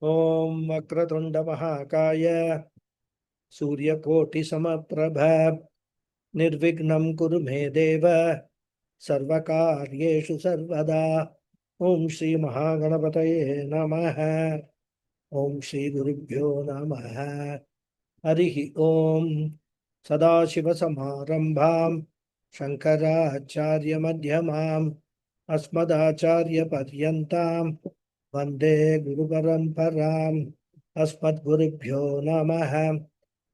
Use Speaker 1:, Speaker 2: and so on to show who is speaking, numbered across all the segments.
Speaker 1: Om Vakratunda Mahakaya Suryakoti Samaprabha Nirvignam Kuru Me Deva Sarvakaryeshu Sarvada. Om Shri Mahaganapataye Namaha. Om Shri Gurubhyo Namaha. Harihi Om. Sadashiva Samarambham Shankaracharya Madhyamam Asmadacharya Padyantam Vande Guru Paramparam. Asmadgurubhyo Namaha.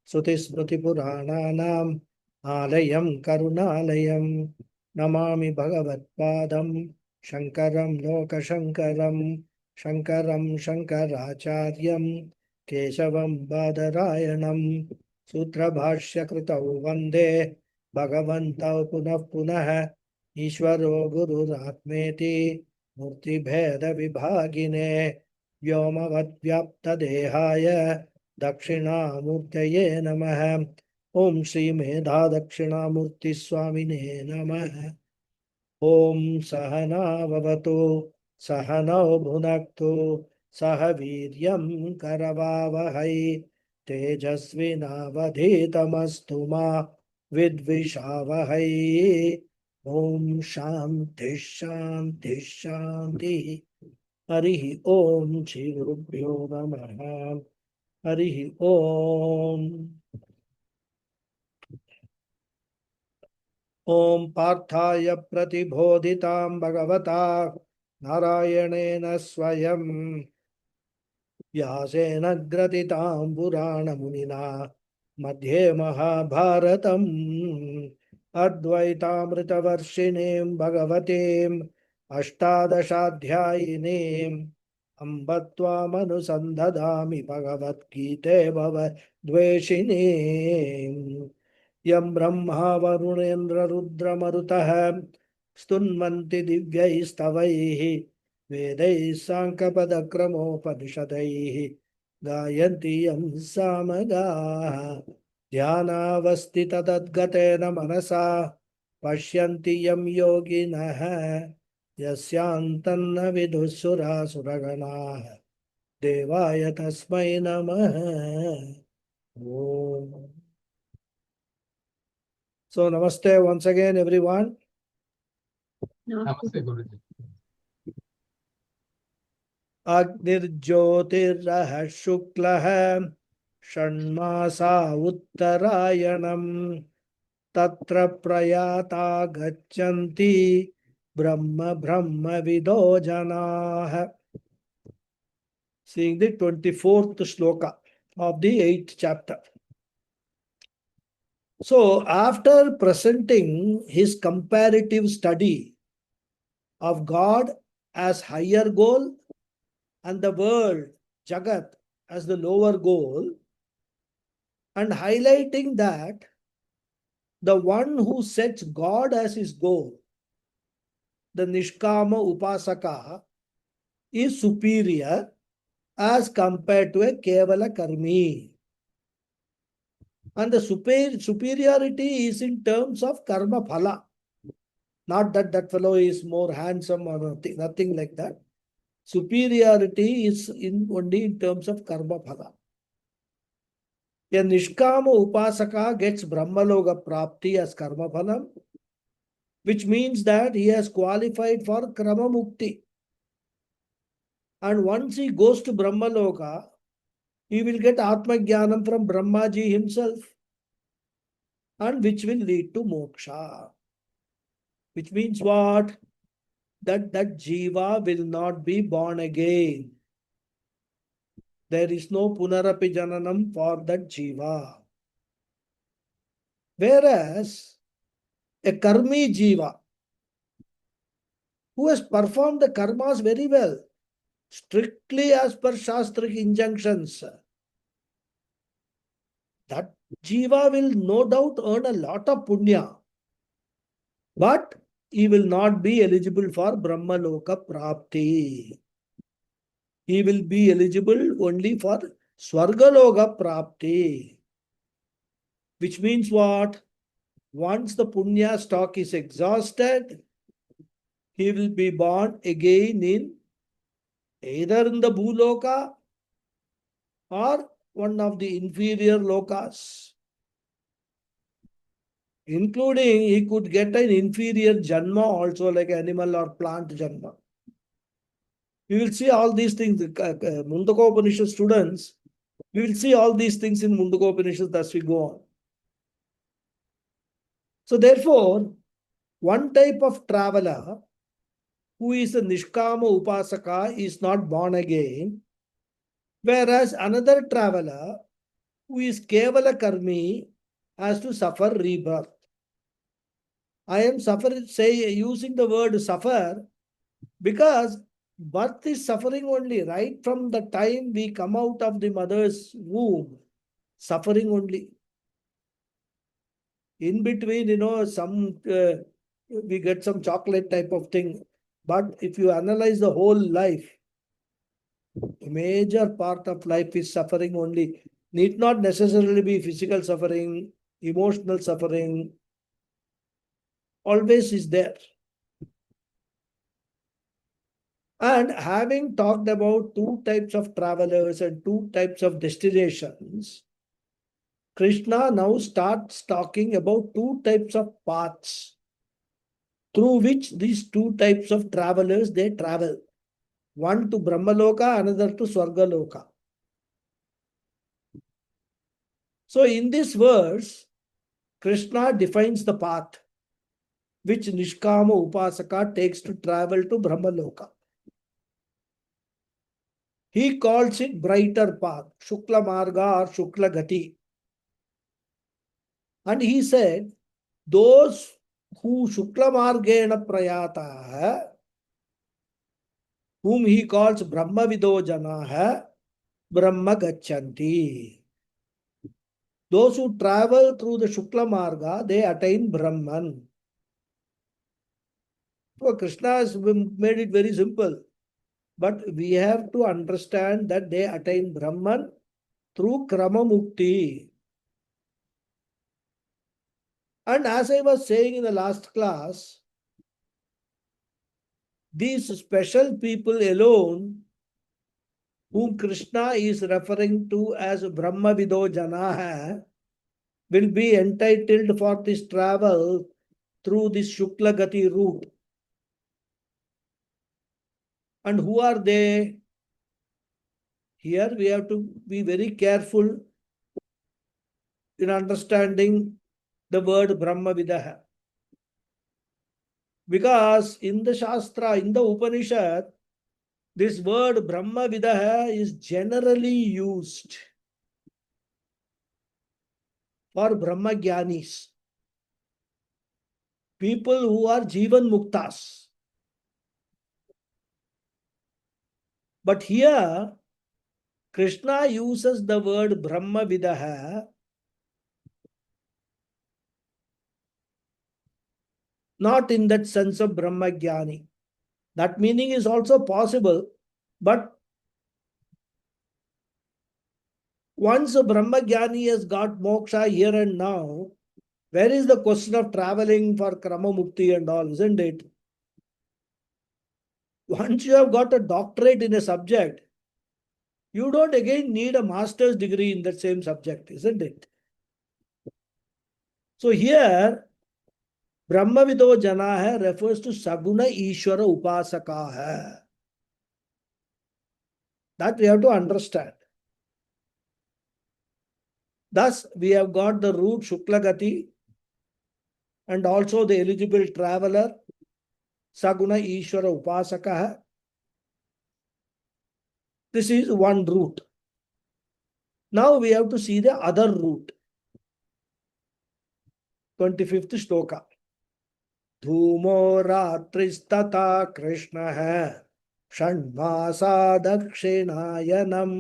Speaker 1: Sutismrutipurananam Alayam Karunalayam Namami Bhagavadpadam Shankaram Lokashankaram Shankaram Shankaracharyam Keshavam Badarayanam Sutrabhashya Kritau Vande Bhagavantau Punah Punah Ishvaro Gururatmeti Murti Bheda Vibhagine Vyomavad Dehaya Dakshinamurtaye Namaha. Om Shri Medha Dakshinamurti Swamine Namaha. Om Sahana Vavatu Sahana Bhunaktu Sahaviryam Karavavahai Tejasvinavadhitamastu ma Vidvishavahai. Om Shanti Shanti Shanti. Harihi Om Shri Gurubhyo Namaha. Harihi Om. Om Parthaya Pratibodhitam Bhagavata Narayanena Swayam Vyasena Gratitam Purana Munina Madhye Mahabharatam Advaitamrita Varshinim Bhagavatim Ashtadashadhyayinim Ambatvam Anusandadami Bhagavad Gita Bhava Dveshinim Yam Brahma Varunendra Rudra Marutah Stunmanti Divyaistavaihi Vedai Sankapadakramopanisadaihi Gayanti Yam Samaga Dhyanavastita Tadgatena Manasa Pashyanti Yam Yoginaha Yasyantanna Vidusura Suragana Devaya Tasmai Namaha. Om. So, namaste once again, everyone.
Speaker 2: Namaste, Guruji.
Speaker 1: Agnirjyotirah Shuklah Shanmasa Uttarayanam Tatra Prayata Gachanti Brahma Brahma Vido Janah. Seeing the 24th shloka of the 8th chapter. So, after presenting his comparative study of God as higher goal and the world, Jagat, as the lower goal, and highlighting that the one who sets God as his goal, the Nishkama Upasaka, is superior as compared to a Kevala Karmi. And the superiority is in terms of karma phala. Not that that fellow is more handsome or nothing like that. Superiority is only in terms of karma phala. A Nishkama Upasaka gets Brahmaloga Prapti as karma phalam, which means that he has qualified for Krama Mukti. And once he goes to Brahmaloka, he will get Atma Jnanam from Brahmaji himself, and which will lead to moksha. Which means what? That jiva will not be born again. There is no punarapi jananam for that jiva. Whereas a karmi jiva, who has performed the karmas very well, strictly as per shastric injunctions, that jiva will no doubt earn a lot of punya, but he will not be eligible for Brahmaloka Prapti. He will be eligible only for Swargaloka Prapti. Which means what? Once the punya stock is exhausted, he will be born again in either in the Bhuloka or one of the inferior lokas, including he could get an inferior janma also, like animal or plant janma. We will see all these things. Mundaka Upanishad students, we will see all these things in Mundaka Upanishad as we go on. So therefore, one type of traveler who is a Nishkama Upasaka is not born again, whereas another traveler who is Kevala Karmi has to suffer rebirth. I am using the word suffer because birth is suffering only, right from the time we come out of the mother's womb, suffering only. In between, we get some chocolate type of thing. But if you analyze the whole life, a major part of life is suffering only. Need not necessarily be physical suffering, emotional suffering, always is there. And having talked about two types of travelers and two types of destinations, Krishna now starts talking about two types of paths through which these two types of travelers they travel. One to Brahmaloka, another to Swargaloka. So in this verse, Krishna defines the path which Nishkama Upasaka takes to travel to Brahmaloka. He calls it brighter path, Shukla Marga or Shukla Gati. And he said, those who Shukla Margena Prayata, whom he calls Brahma Vido Janaha, Brahma Gachanti. Those who travel through the Shukla Marga, they attain Brahman. So Krishna has made it very simple. But we have to understand that they attain Brahman through Krama Mukti. And as I was saying in the last class, these special people alone, whom Krishna is referring to as Brahma Vido Janaha, will be entitled for this travel through this Shukla Gati route. And who are they? Here we have to be very careful in understanding the word Brahma Vidaha. Because in the Shastra, in the Upanishad, this word Brahma Vidaha is generally used for Brahma Gyanis, people who are Jivan Muktas. But here, Krishna uses the word Brahma Vidaha not in that sense of Brahma Jnani. That meaning is also possible, but once a Brahma Jnani has got moksha here and now, where is the question of traveling for Krama Mukti and all, isn't it? Once you have got a doctorate in a subject, you don't again need a master's degree in that same subject, isn't it? So here, Brahma Vido Jana hai refers to Saguna Ishwara Upasaka hai. That we have to understand. Thus, we have got the root Shukla Gati and also the eligible traveler Saguna Ishwara Upasaka hai. This is one route. Now we have to see the other route. 25th shloka. Dhumo ratristata Krishna hai Shanmasa Dakshinayanam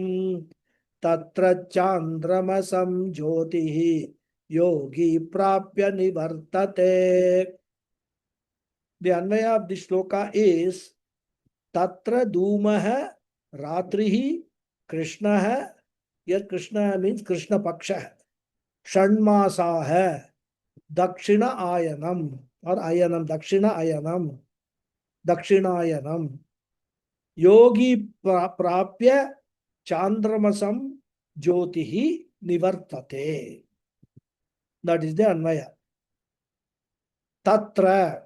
Speaker 1: Tatra Chandramasam Jyotihi Yogi Prapya Nivartate. The Anvaya of the shloka is Tatra Dhumaha Ratrihi Krishna hai. Here Krishna means Krishna Paksha. Shanmasa hai. Dakshina Ayanam or Ayanam, Dakshina Ayanam. Dakshinayanam. Yogi Prapya Chandramasam jyotihi nivartate. That is the Anvaya. Tatra.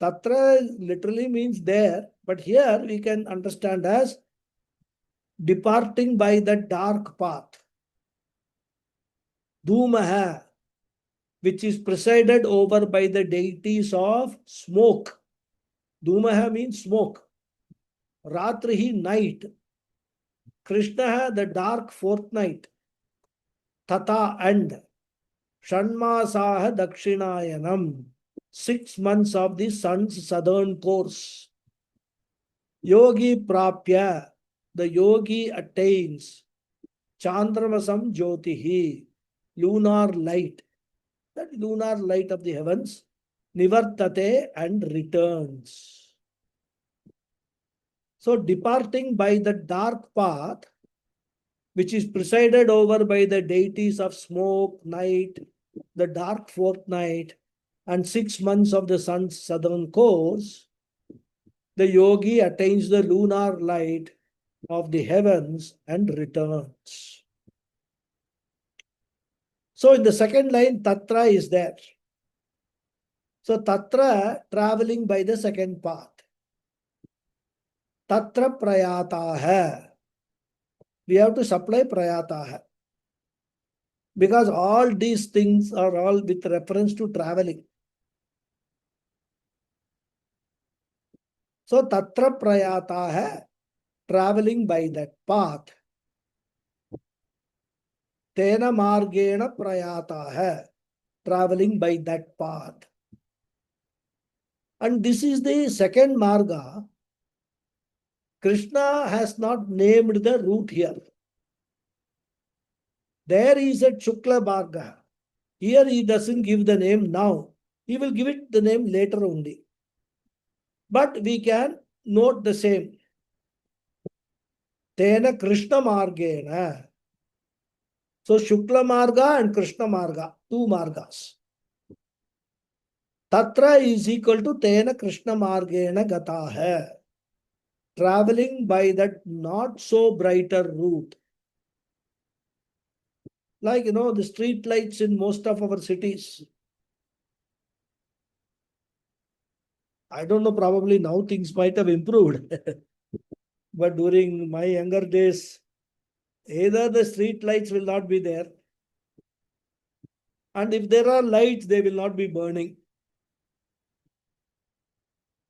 Speaker 1: Tatra literally means there, but here we can understand as departing by the dark path. Dhumaha, which is presided over by the deities of smoke. Dhumaha means smoke. Ratrihi, night. Krishna, the dark fortnight. Tata, and. Shanmasaha Dakshinayanam. 6 months of the sun's southern course. Yogi Prapya, the yogi attains. Chandramasam Jyotihi, lunar light. That lunar light of the heavens. Nivartate, and returns. So departing by the dark path, which is presided over by the deities of smoke, night, the dark fortnight, and 6 months of the sun's southern course, the yogi attains the lunar light of the heavens and returns. So in the second line, Tatra is there. So Tatra, traveling by the second path. Tatra prayataha. We have to supply prayataha. Because all these things are all with reference to traveling. So Tatra prayataha, traveling by that path. Tena margena prayataha, traveling by that path. And this is the second marga. Krishna has not named the route here. There is a Shukla Marga. Here he doesn't give the name now. He will give it the name later only. But we can note the same. Tena Krishna Margena. So Shukla Marga and Krishna Marga, 2 margas. Tatra is equal to Tena Krishna Margena Gata hai. Traveling by that not so brighter route. Like, the street lights in most of our cities. I don't know, probably now things might have improved. But during my younger days, either the street lights will not be there, and if there are lights, they will not be burning.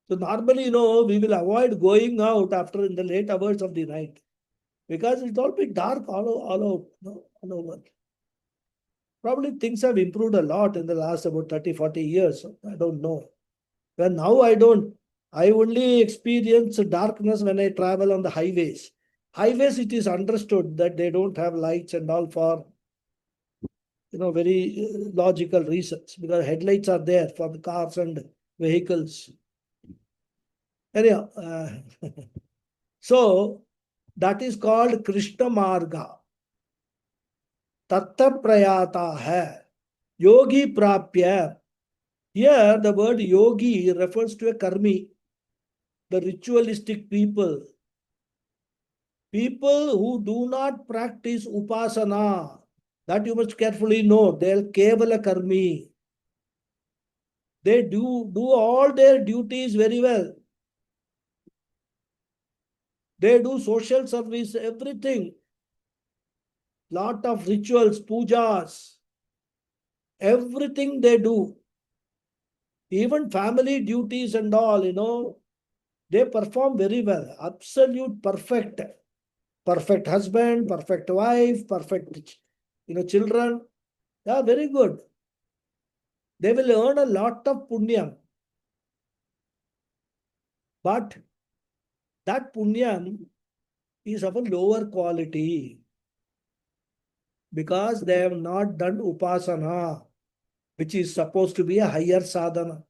Speaker 1: So normally, we will avoid going out after in the late hours of the night because it's all bit dark all over. Probably things have improved a lot in the last about 30, 40 years. I don't know. Well, now I only experience darkness when I travel on the highways. Highways, it is understood that they don't have lights and all for very logical reasons, because headlights are there for the cars and vehicles. Anyhow, so that is called Krishna Marga. Tatta prayata hai. Yogi prapya. Here the word yogi refers to a karmi, the ritualistic people. People who do not practice upasana. That you must carefully note. They are kevala karmi. They do all their duties very well. They do social service, everything. Lot of rituals, pujas, everything they do. Even family duties and all, they perform very well. Absolute perfect. Perfect husband, perfect wife, perfect, children. They are very good. They will earn a lot of punyam. But that punyam is of a lower quality because they have not done upasana, which is supposed to be a higher sadhana.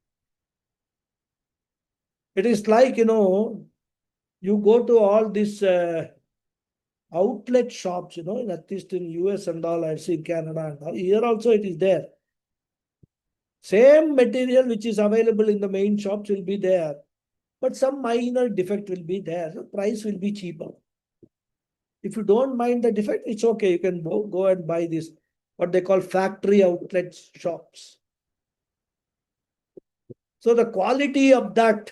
Speaker 1: It is like, you go to all these outlet shops, at least in US and all, I see Canada and all. Here also it is there. Same material which is available in the main shops will be there, but some minor defect will be there. So price will be cheaper. If you don't mind the defect, it's okay. You can go and buy this, what they call factory outlet shops. So the quality of that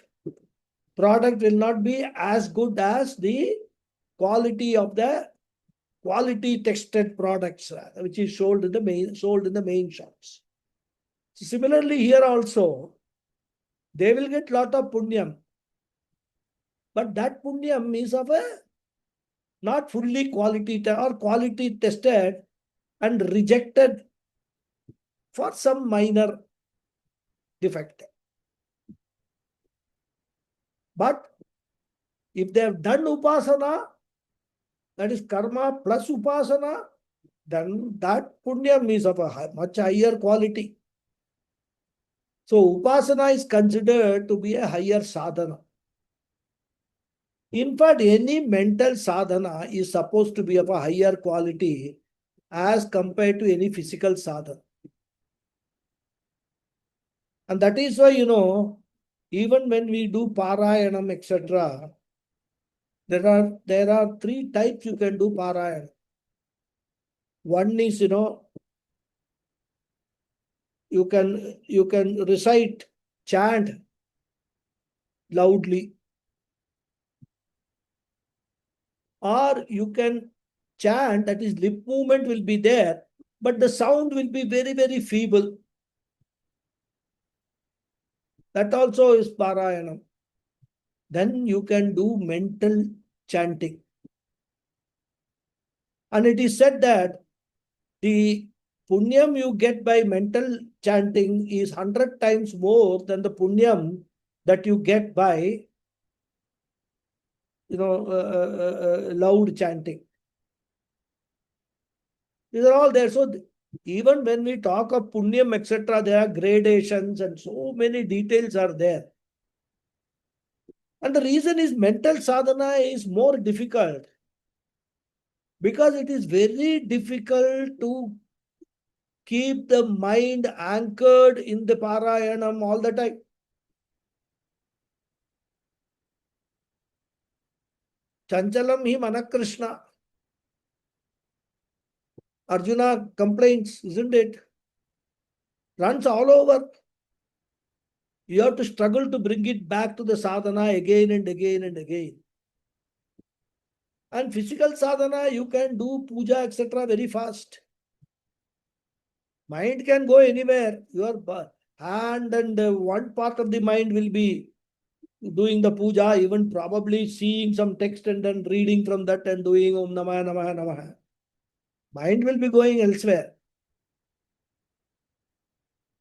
Speaker 1: product will not be as good as the quality of the quality tested products, which is sold in the main shops. So similarly, here also, they will get lot of punyam, but that punyam is of a not fully quality or quality tested and rejected for some minor defect. But if they have done upasana, that is karma plus upasana, then that punyam is of a much higher quality. So upasana is considered to be a higher sadhana. In fact, any mental sadhana is supposed to be of a higher quality as compared to any physical sadhana. And that is why, even when we do parayanam, etc., there are three types you can do parayanam. One is, you can recite, chant loudly, or you can chant, that is lip movement will be there, but the sound will be very, very feeble. That also is parayanam. Then you can do mental chanting. And it is said that the punyam you get by mental chanting is 100 times more than the punyam that you get by loud chanting. These are all there. So even when we talk of punyam, etc., there are gradations and so many details are there. And the reason is mental sadhana is more difficult because it is very difficult to keep the mind anchored in the parayanam all the time. Chanchalam hi manakrishna. Arjuna complains, isn't it? Runs all over. You have to struggle to bring it back to the sadhana again and again and again. And physical sadhana, you can do puja, etc. very fast. Mind can go anywhere. Your hand and one part of the mind will be doing the puja, even probably seeing some text and then reading from that and doing Om Namah Namah Namah. Mind will be going elsewhere.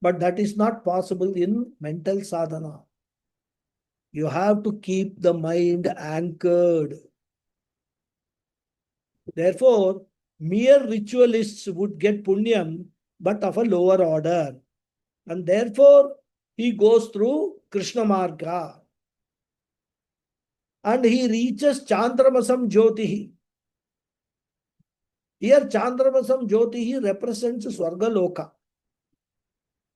Speaker 1: But that is not possible in mental sadhana. You have to keep the mind anchored. Therefore, mere ritualists would get punyam, but of a lower order. And therefore, he goes through Krishna Marga. And he reaches Chandramasam Jyotihi. Here, Chandramasam Jyotihi represents Swargaloka,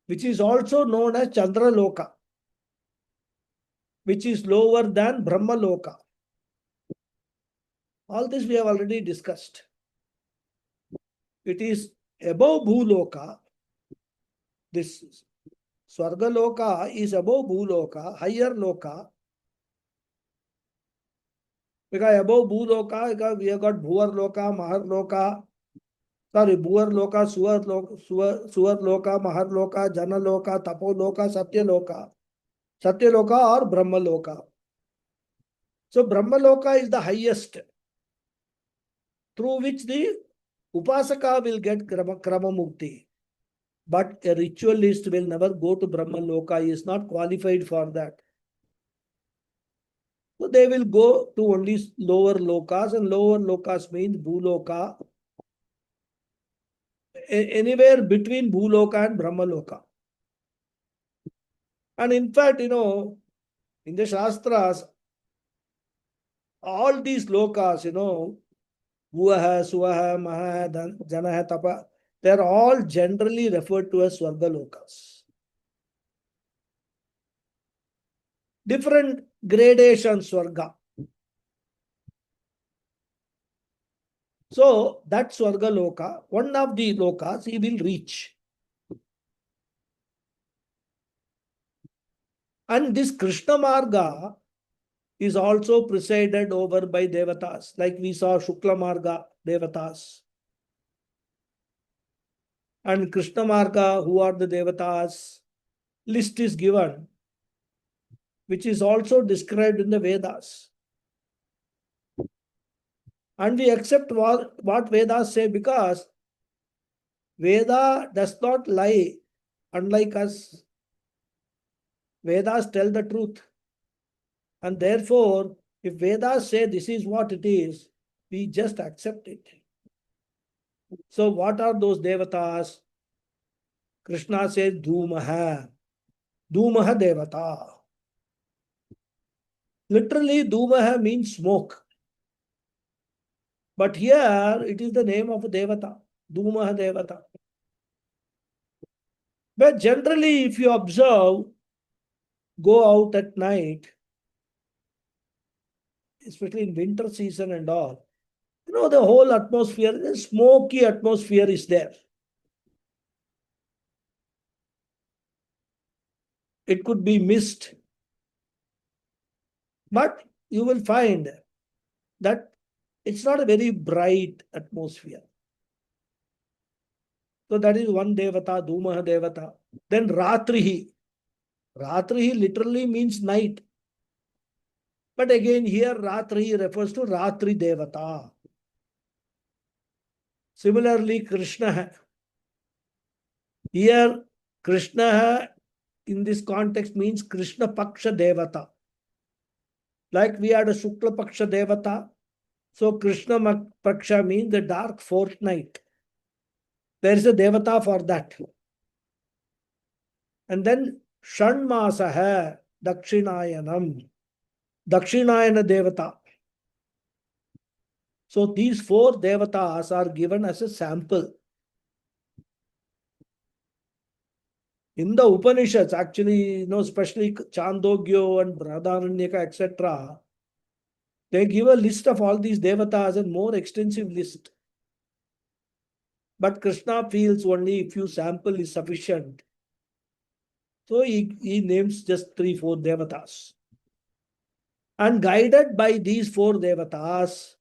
Speaker 1: which is also known as Chandraloka, which is lower than Brahmaloka. All this we have already discussed. It is above Bhuloka. This Swargaloka is above Bhuloka, higher Loka. Because above Bhuloka, because we have got Bhuvar Loka, Mahar Loka, Bhuvar Loka, Suvar Loka, Mahar Loka, Jana Loka, Tapo Loka, Satya Loka. Satya Loka or Brahma Loka. So Brahma Loka is the highest, through which the Upasaka will get Krama Mukti. But a ritualist will never go to Brahma Loka. He is not qualified for that. So they will go to only lower lokas, and lower lokas means Bhuloka. Anywhere between Bhuloka and Brahma Loka. And in fact, in the Shastras, all these lokas, Bhuvaha, Suvaha, Maha, Janaha, Tapa, they are all generally referred to as Swarga lokas. Different gradations Swarga. So that Swarga Loka, one of the lokas he will reach. And this Krishna Marga is also presided over by Devatas, like we saw Shukla Marga Devatas. And Krishna Marga, who are the Devatas? List is given, which is also described in the Vedas. And we accept what Vedas say because Veda does not lie, unlike us. Vedas tell the truth. And therefore, if Vedas say this is what it is, we just accept it. So what are those Devatas? Krishna says Dhumaha. Dhumaha Devata. Literally, Dhumaha means smoke. But here it is the name of a Devata. Dhumaha Devata. But generally, if you observe, go out at night, especially in winter season and all, the whole atmosphere, the smoky atmosphere is there. It could be mist. But you will find that it's not a very bright atmosphere. So that is one Devata, Dhumaha Devata. Then Ratrihi. Ratrihi literally means night. But again, here Ratrihi refers to Ratri Devata. Similarly, Krishna. Here, Krishna in this context means Krishna Paksha Devata. Like we had a Shukla Paksha Devata. So Krishna Paksha means the dark fortnight. There is a Devata for that. And then Shanmasaha Dakshinayanam. Dakshinayana Devata. So these four Devatas are given as a sample. In the Upanishads, actually, especially Chandogyo and Brahadaranyaka, etc., they give a list of all these Devatas and more extensive list. But Krishna feels only a few sample is sufficient. So he names just 3-4 Devatas. And guided by these 4 Devatas,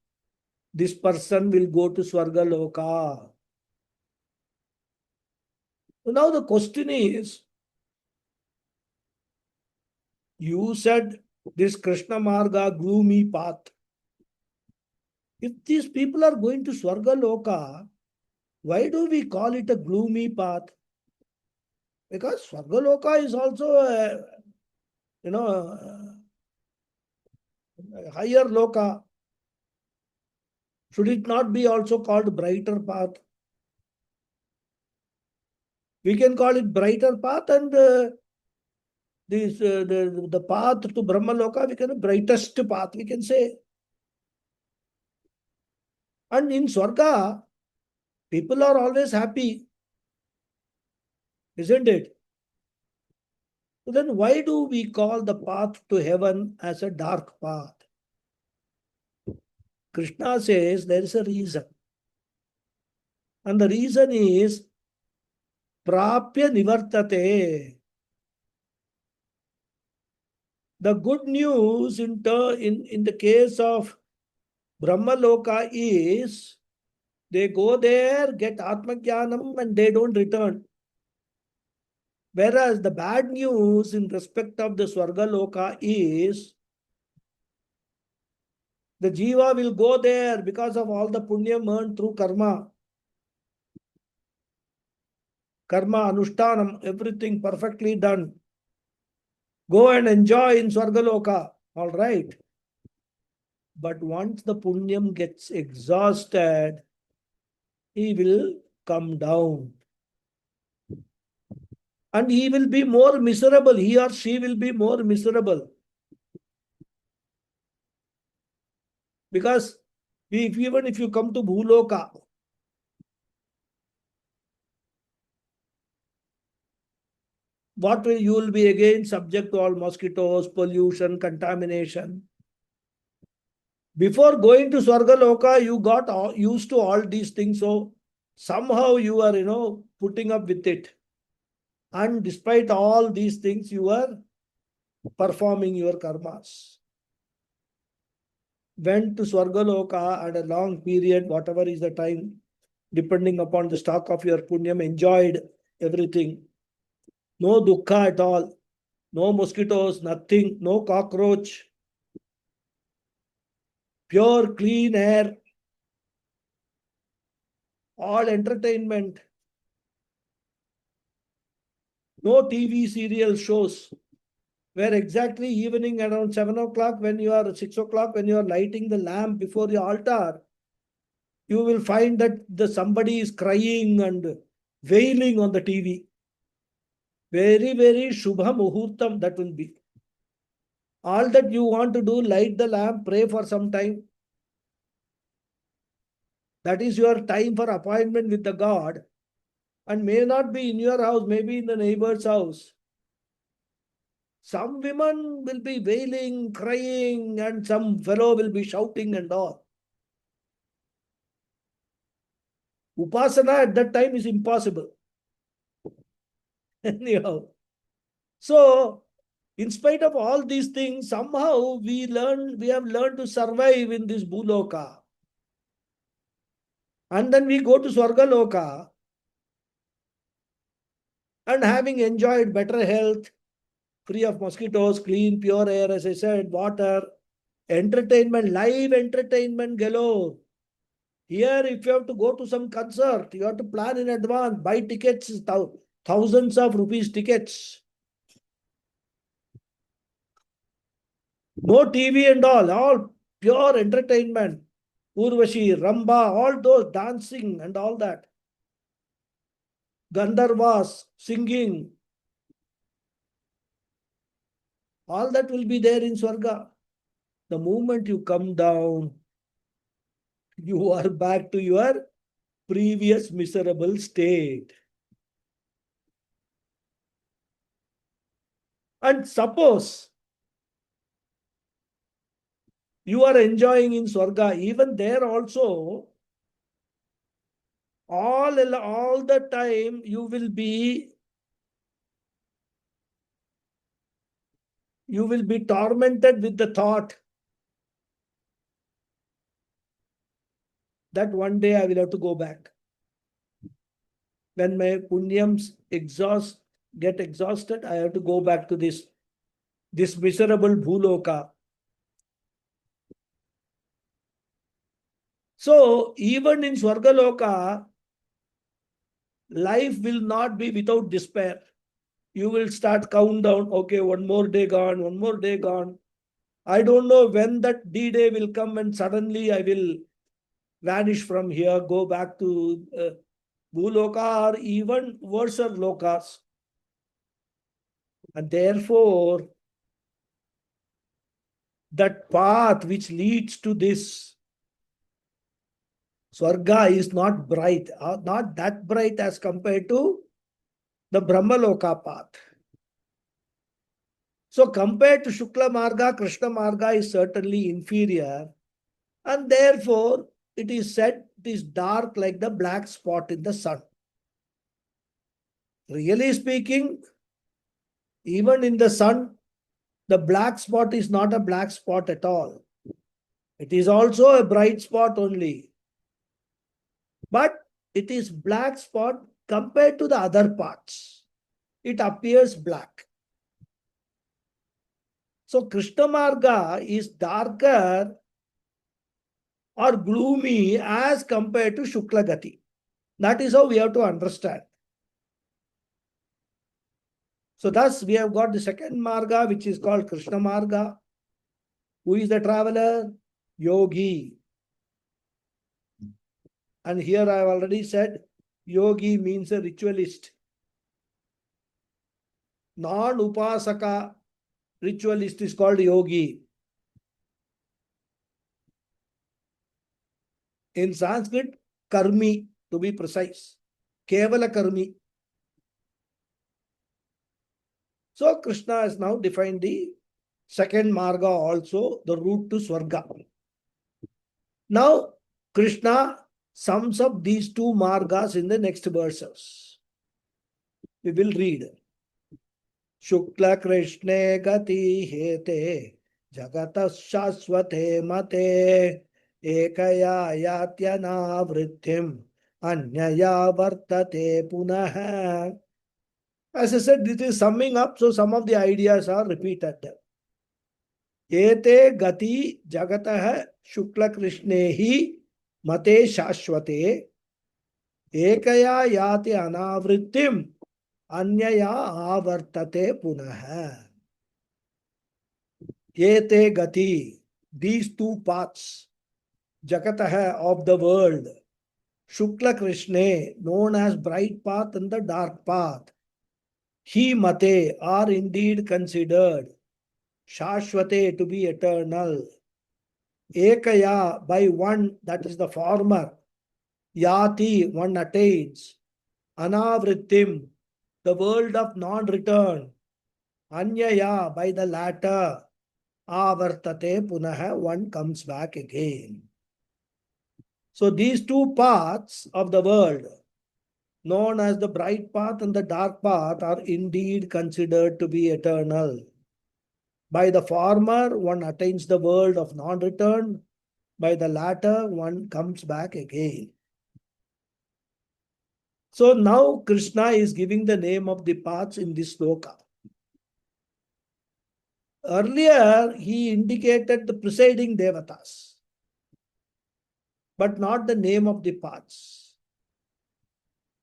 Speaker 1: this person will go to Swarga Loka. So now the question is, you said this Krishna Marga, gloomy path. If these people are going to Swarga Loka, why do we call it a gloomy path? Because Swarga Loka is also a higher Loka. Should it not be also called brighter path? We can call it brighter path, and the path to Brahma Loka, we can brightest path, we can say. And in Swarga, people are always happy, isn't it? So then why do we call the path to heaven as a dark path? Krishna says there is a reason. And the reason is Prapya Nivartate. The good news in the case of Brahma Loka is they go there, get Atma Jnanam, and they don't return. Whereas the bad news in respect of the Swarga Loka is the Jiva will go there because of all the punya earned through karma. Karma, Anushtanam, everything perfectly done. Go and enjoy in Swargaloka. All right. But once the punyam gets exhausted, he will come down. And he will be more miserable. He or she will be more miserable. Because even if you come to Bhuloka, what will you will be again subject to all mosquitoes, pollution, contamination. Before going to Swargaloka, you got used to all these things. So somehow you are, putting up with it. And despite all these things, you are performing your karmas. Went to Swargaloka and a long period, whatever is the time, depending upon the stock of your punyam, enjoyed everything. No dukkha at all. No mosquitoes, nothing, no cockroach. Pure clean air. All entertainment. No TV serial shows. Where exactly evening around 7 o'clock, when you are 6 o'clock, when you are lighting the lamp before the altar, you will find that somebody is crying and wailing on the TV. Very, very Shubha Muhurtam that will be. All that you want to do, light the lamp, pray for some time. That is your time for appointment with the God, and may not be in your house, maybe in the neighbor's house. Some women will be wailing, crying, and some fellow will be shouting and all. Upasana at that time is impossible. Anyhow. So, in spite of all these things, somehow we have learned to survive in this Bhuloka. And then we go to Swargaloka, and having enjoyed better health, free of mosquitoes, clean, pure air, as I said, water, entertainment, live entertainment galore. Here, if you have to go to some concert, you have to plan in advance, buy tickets, thousands of rupees tickets. No TV and all pure entertainment. Urvashi, Ramba, all those dancing and all that. Gandharvas, singing. All that will be there in Swarga. The moment you come down, you are back to your previous miserable state. And suppose you are enjoying in Swarga, even there also, all the time you will be tormented with the thought that one day I will have to go back. When my punyams get exhausted, I have to go back to this miserable bhuloka. So even in Swargaloka, life will not be without despair. You will start countdown. Okay, one more day gone, one more day gone. I don't know when that D-Day will come and suddenly I will vanish from here, go back to Bhuloka or even worse lokas. And therefore, that path which leads to this Swarga is not bright, not that bright as compared to the Brahmaloka path. So compared to Shukla Marga, Krishna Marga is certainly inferior, and therefore it is said it is dark like the black spot in the sun. Really speaking, even in the sun, the black spot is not a black spot at all. It is also a bright spot only. But it is black spot compared to the other parts. It appears black. So Krishna Marga is darker or gloomy as compared to Shukla Gati. That is how we have to understand. So thus we have got the second Marga, which is called Krishna Marga. Who is the traveler? Yogi. And here I have already said, yogi means a ritualist. Non-upasaka ritualist is called yogi. In Sanskrit, karmi, to be precise. Kevala karmi. So Krishna has now defined the second marga also, the route to Swarga. Now, Krishna sums up these two margas in the next verses. We will read. Shukla Krishne Gati Hete Jagata Shaswate Mate Ekaya Yatyana Vrittim Anyaya Vartate Punaha. As I said, this is summing up, so some of the ideas are repeated. Ete Gati Jagatah Shukla Krishne Hi Mate Shashwate Ekaya Yati Anavrittim Anyaya Avartate Punaha. Ete Gati, these two paths, Jakataha of the world, Shukla Krishna, known as bright path and the dark path, He Mate are indeed considered Shashwate to be eternal. Ekaya by one, that is the former. Yati, one attains. Anavrittim, the world of non-return. Anyaya, by the latter. Avartate punaha, one comes back again. So these two paths of the world, known as the bright path and the dark path, are indeed considered to be eternal. By the former, one attains the world of non-return. By the latter, one comes back again. So now Krishna is giving the name of the paths in this sloka. Earlier, he indicated the preceding devatas, but not the name of the paths.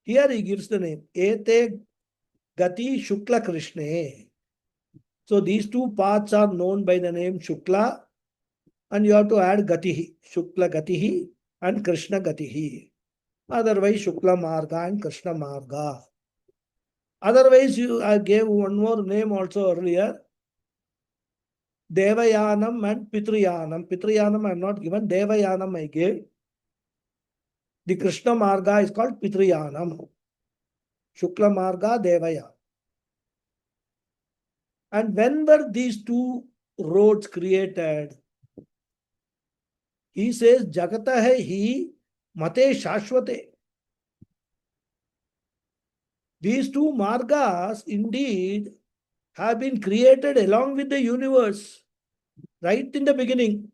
Speaker 1: Here he gives the name, Ete Gati Shukla Krishna. So these two paths are known by the name Shukla, and you have to add Gatihi, Shukla Gatihi and Krishna Gatihi. Otherwise, Shukla Marga and Krishna Marga. Otherwise, I gave one more name also earlier, Devayanam and Pitriyanam. Pitriyanam I am not given, Devayanam I gave. The Krishna Marga is called Pitriyanam. Shukla Marga, Devaya. And when were these two roads created? He says, Jagata hai hi mate shashwate. These two margas indeed have been created along with the universe, right in the beginning.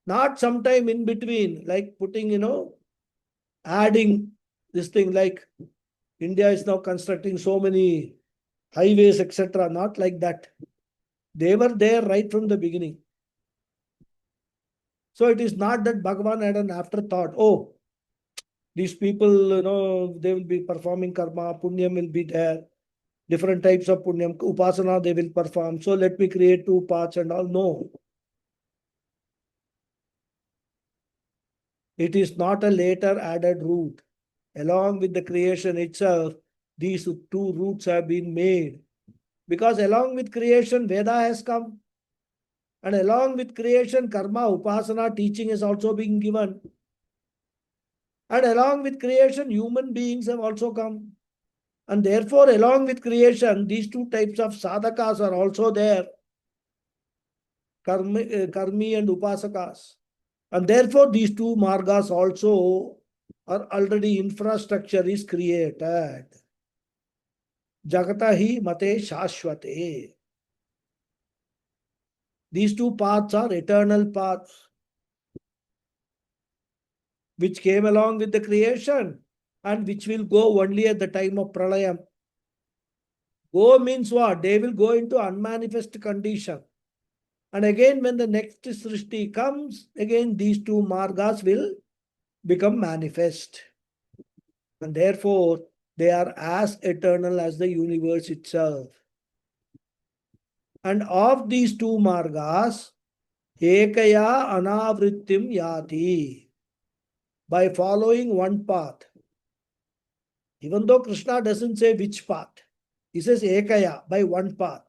Speaker 1: Not sometime in between, like putting, adding this thing, like India is now constructing so many highways, etc. Not like that. They were there right from the beginning. So it is not that Bhagavan had an afterthought. Oh, these people, they will be performing karma, punyam will be there, different types of punyam, upasana they will perform. So let me create two paths and all. No. It is not a later added route. Along with the creation itself, these two routes have been made. Because along with creation, Veda has come. And along with creation, karma, upasana, teaching is also being given. And along with creation, human beings have also come. And therefore, along with creation, these two types of sadhakas are also there. Karmi and upasakas. And therefore, these two margas also are already infrastructure is created. Jagata hi mate shashwate. These two paths are eternal paths, which came along with the creation and which will go only at the time of pralayam. Go means what? They will go into unmanifest condition. And again, when the next Srishti comes, again these two margas will become manifest. And therefore, they are as eternal as the universe itself. And of these two margas, Ekaya Anavrittim Yati. By following one path. Even though Krishna doesn't say which path, he says Ekaya, by one path.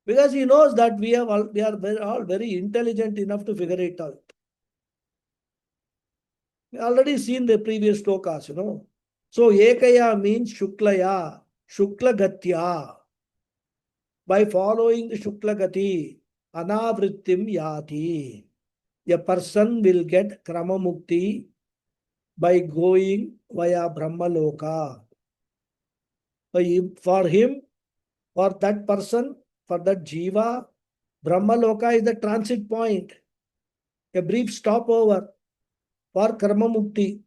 Speaker 1: Because he knows that we are all very intelligent enough to figure it out. We already seen the previous slokas, So Ekaya means Shuklaya, Shukla Gatya. By following the Shukla Gati, Anavrittim Yati. a person will get Krama Mukti by going via Brahmaloka. For him, for that person, for that Jiva, Brahmaloka is the transit point, a brief stopover for Karma Mukti.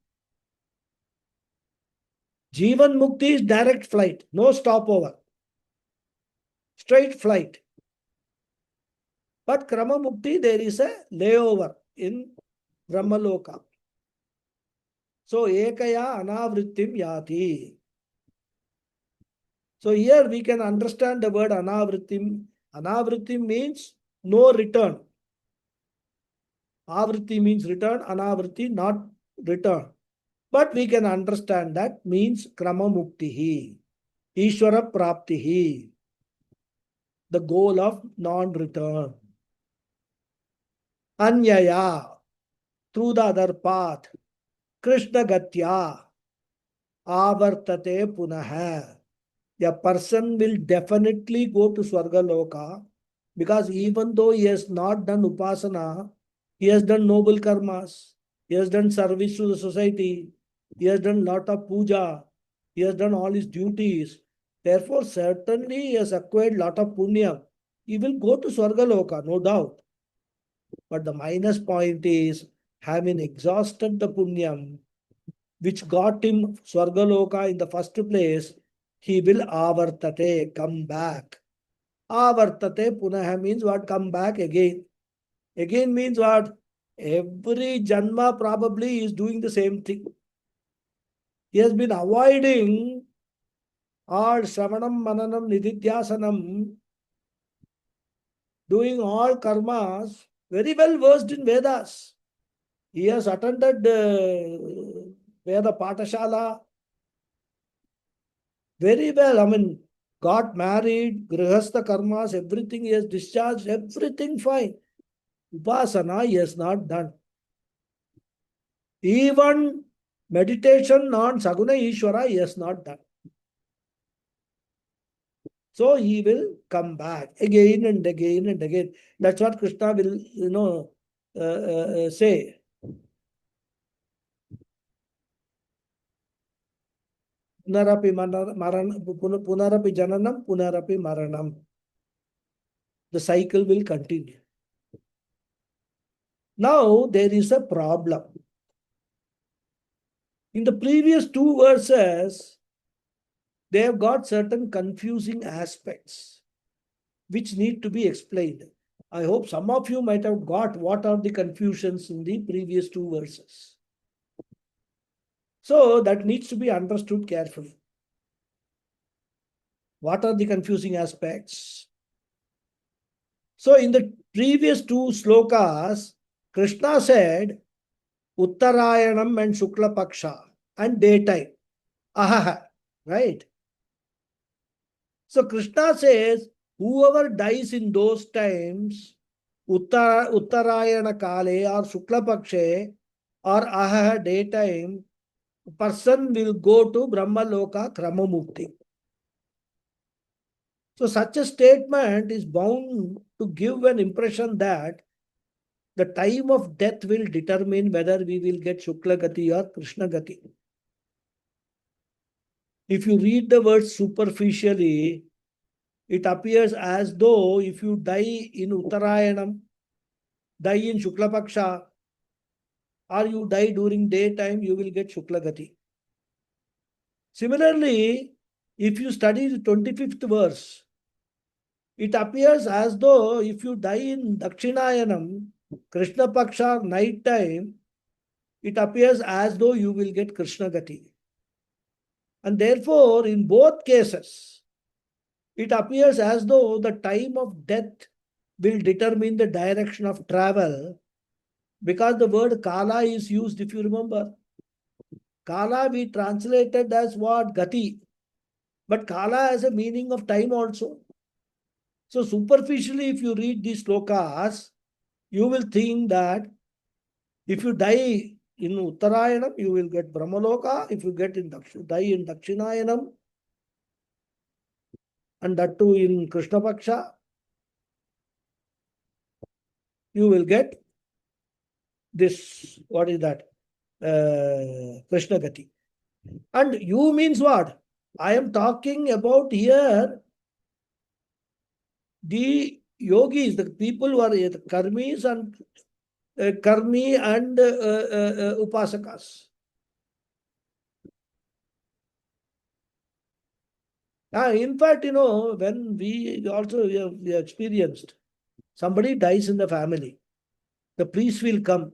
Speaker 1: Jivan Mukti is direct flight, no stopover, straight flight. But Krama Mukti, there is a layover in Brahmaloka. So, Ekaya Anavrittim Yati. So, here we can understand the word Anavrittim. Anavrittim means no return. Avritti means return, Anavritti not return. But we can understand that means Krama Muktihi, Ishvara Praptihi, the goal of non-return. Anyaya, through the other path, Krishna Gatya, Avartate Punaha. A person will definitely go to Swargaloka because even though he has not done Upasana, he has done noble karmas, he has done service to the society, he has done lot of puja, he has done all his duties. Therefore, certainly he has acquired lot of punya. He will go to Swargaloka, no doubt. But the minus point is, having exhausted the punyam, which got him Swargaloka in the first place, he will avartate, come back. Avartate punaha means what? Come back again. Again means what? Every janma probably is doing the same thing. He has been avoiding all Shravanam, Mananam, Nididhyasanam, doing all karmas, very well versed in Vedas. He has attended Veda Patashala very well. I mean, got married, grihastha karmas, everything he has discharged, everything fine. Upasana he has not done. Even meditation on Saguna Ishvara he has not done. So he will come back again and again and again. That's what Krishna will, say. Punarapi punarapi jananam, punarapi maranam. The cycle will continue. Now there is a problem. In the previous two verses, they have got certain confusing aspects which need to be explained. I hope some of you might have got what are the confusions in the previous two verses. So that needs to be understood carefully. What are the confusing aspects? So in the previous two slokas, Krishna said Uttarayanam and Shukla Paksha and daytime. Ahaha, right? So Krishna says, whoever dies in those times, Uttarayana Kale or Shukla Pakshe or Ahaha daytime, person will go to Brahma Loka Krama Mukti. So such a statement is bound to give an impression that the time of death will determine whether we will get Shukla Gati or Krishna Gati. If you read the words superficially, it appears as though if you die in Uttarayanam, die in Shukla Paksha, or you die during daytime, you will get Shukla Gati. Similarly, if you study the 25th verse, it appears as though if you die in Dakshinayanam, Krishna Paksha, night time, it appears as though you will get Krishna Gati. And therefore, in both cases, it appears as though the time of death will determine the direction of travel, because the word Kala is used, if you remember. Kala we translated as what? Gati. But Kala has a meaning of time also. So superficially, if you read these slokas, you will think that if you die in Uttarayanam, you will get Brahmaloka. If you die in Dakshinayanam, and that too in Krishna Paksha, you will get this, what is that? Krishna Gati. And you means what? I am talking about here the yogis, the people who are the karmis and karmi and upasakas. In fact, when we also we have experienced, somebody dies in the family, the priest will come.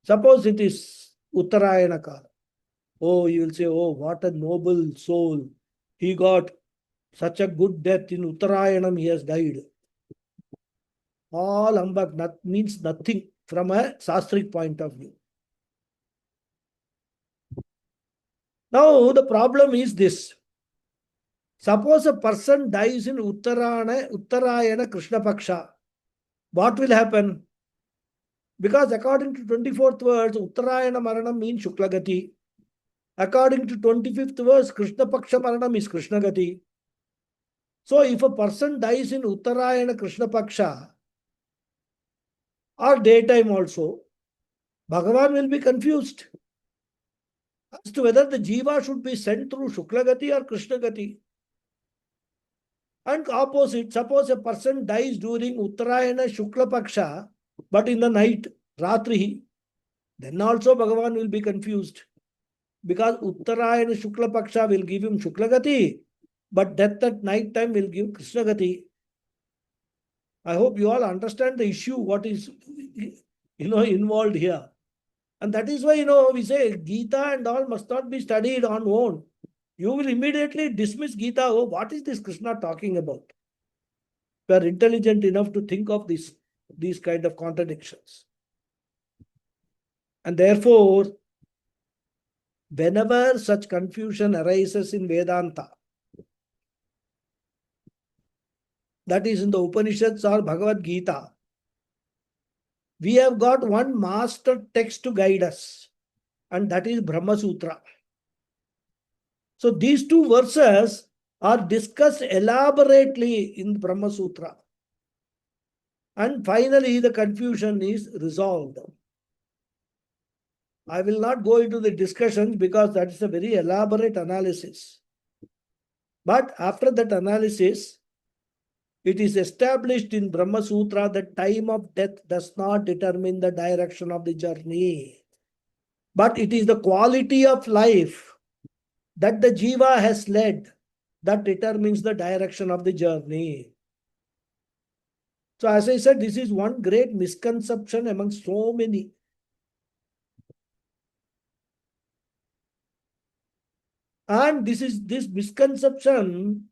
Speaker 1: Suppose it is Uttarayana Kala. Oh, you will say, oh, what a noble soul. He got such a good death in Uttarayanam, he has died. All ambak means nothing from a sastric point of view. Now, the problem is this. Suppose a person dies in Uttarayana Krishna Paksha. What will happen? Because according to 24th verse, Uttarayana Maranam means Shukla Gati. According to 25th verse, Krishna Paksha Maranam is Krishna Gati. So if a person dies in Uttarayana Krishna Paksha or daytime also, Bhagavan will be confused as to whether the jiva should be sent through Shukla Gati or Krishna Gati. And opposite, suppose a person dies during Uttarayana Shukla Paksha, but in the night, Ratrihi, then also Bhagavan will be confused. Because Uttarayana Shukla Paksha will give him Shukla Gati, but death at night time will give Krishna Gati. I hope you all understand the issue, what is involved here. And that is why, we say Gita and all must not be studied on own. You will immediately dismiss Gita. Oh, what is this Krishna talking about? You are intelligent enough to think of these kind of contradictions. And therefore, whenever such confusion arises in Vedanta, that is in the Upanishads or Bhagavad Gita, we have got one master text to guide us, and that is Brahma Sutra. So these two verses are discussed elaborately in Brahma Sutra. And finally, the confusion is resolved. I will not go into the discussions because that is a very elaborate analysis. But after that analysis, it is established in Brahma Sutra that time of death does not determine the direction of the journey. But it is the quality of life that the jiva has led that determines the direction of the journey. So as I said, this is one great misconception among so many. And this misconception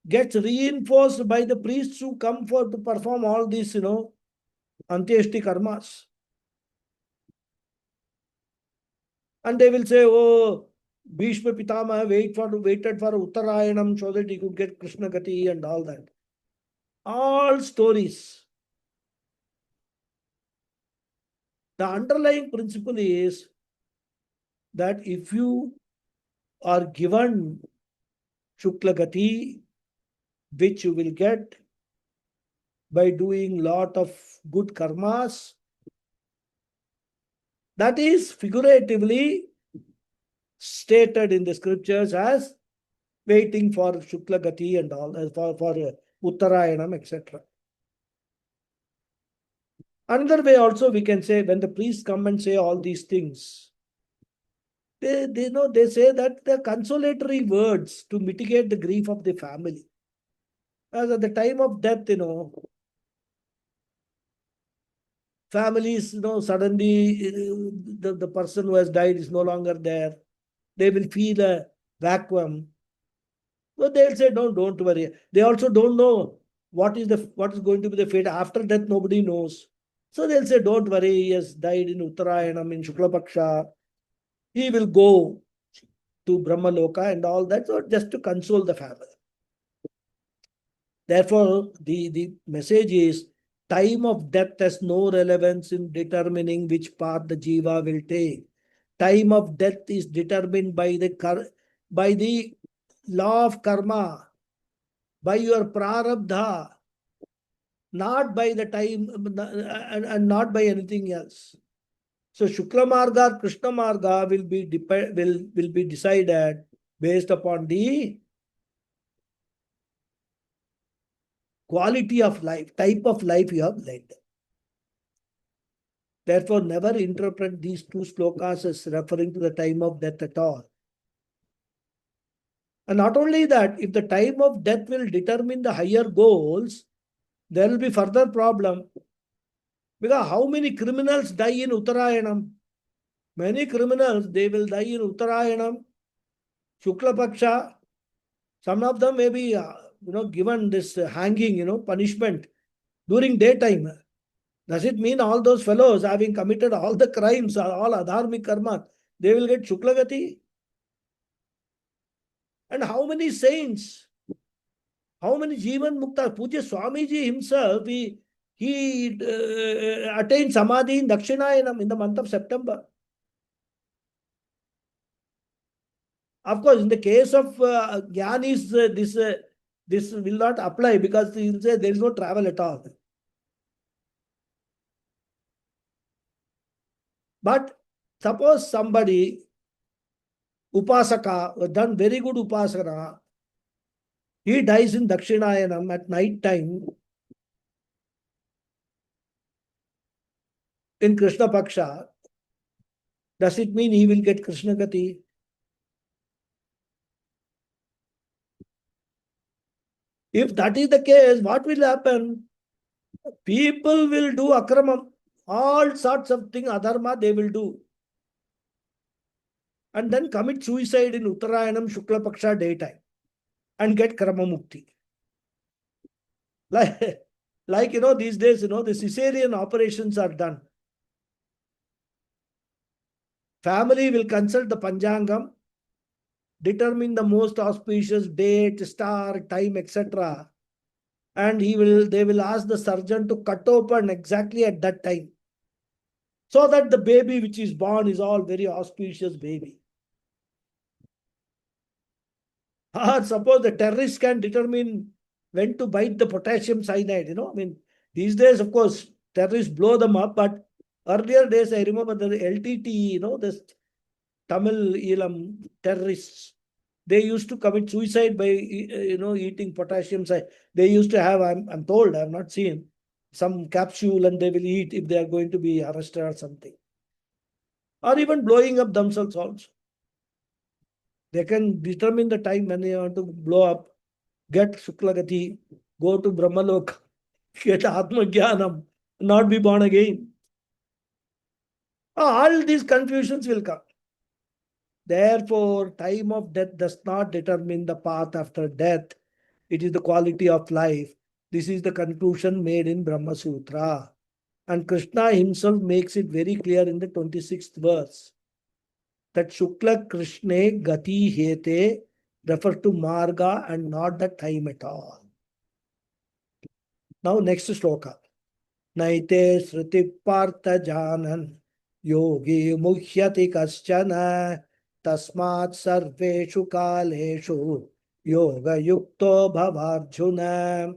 Speaker 1: gets reinforced by the priests who come to perform all these, Antyeshti karmas. And they will say, oh, Bhishma Pitama waited for Uttarayanam so that he could get Krishna Gati and all that. All stories. The underlying principle is that if you are given Shukla Gati, which you will get by doing lot of good karmas, that is figuratively stated in the scriptures as waiting for Shukla Gati and all, for Uttarayanam, etc. Another way also we can say, when the priests come and say all these things, they say that they're consolatory words to mitigate the grief of the family. As at the time of death, families, suddenly the person who has died is no longer there. They will feel a vacuum. So they'll say, no, don't worry. They also don't know what is going to be the fate after death. Nobody knows. So they'll say, don't worry. He has died in Uttarayanam, in Shukla Paksha. He will go to Brahma Loka and all that. So just to console the family. Therefore, the message is, time of death has no relevance in determining which path the jiva will take. Time of death is determined by the law of karma, by your prarabdha, not by the time and not by anything else. So Shukla Marga or Krishna Marga will be decided based upon the quality of life, type of life you have led. Therefore, never interpret these two slokas as referring to the time of death at all. And not only that, if the time of death will determine the higher goals, there will be further problem. Because how many criminals die in Uttarayanam? Many criminals, they will die in Uttarayanam, Shukla Paksha. Some of them may be, given this hanging, punishment during daytime. Does it mean all those fellows having committed all the crimes, all adharmic karma, they will get Shuklagati? And how many saints? How many Jivan Mukta? Puja Swamiji himself, he attained Samadhi in Dakshinayanam in the month of September. Of course, in the case of Gyanis, this will not apply because he will say there is no travel at all. But suppose somebody, Upasaka, done very good Upasana, he dies in Dakshinayanam at night time in Krishna Paksha. Does it mean he will get Krishna Gati? If that is the case, what will happen? People will do akramam. All sorts of things, adharma, they will do. And then commit suicide in Uttarayanam Shukla Paksha daytime and get Krama Mukti. Like, these days, the cesarean operations are done. Family will consult the Panjangam, determine the most auspicious date, star, time, etc. And they will ask the surgeon to cut open exactly at that time. So that the baby which is born is all very auspicious baby. Or suppose the terrorists can determine when to bite the potassium cyanide, these days, of course, terrorists blow them up, but earlier days, I remember the LTT, this Tamil Elam terrorists, they used to commit suicide by, eating potassium cyanide. They used to have, I'm told, I've not seen, some capsule and they will eat if they are going to be arrested or something. Or even blowing up themselves also. They can determine the time when they want to blow up, get Shuklagati, go to Brahmalok, get Atma Jnanam, not be born again. All these confusions will come. Therefore, time of death does not determine the path after death. It is the quality of life. This is the conclusion made in Brahma Sutra. And Krishna himself makes it very clear in the 26th verse that Shukla Krishne Gati Hete refers to Marga and not the time at all. Now, next sloka. Naite Sruti Partha Janan Yogi Mukhyati Kaschana Tasmat Sarveshu Kaleshu Yoga Yukto Bhavarjuna.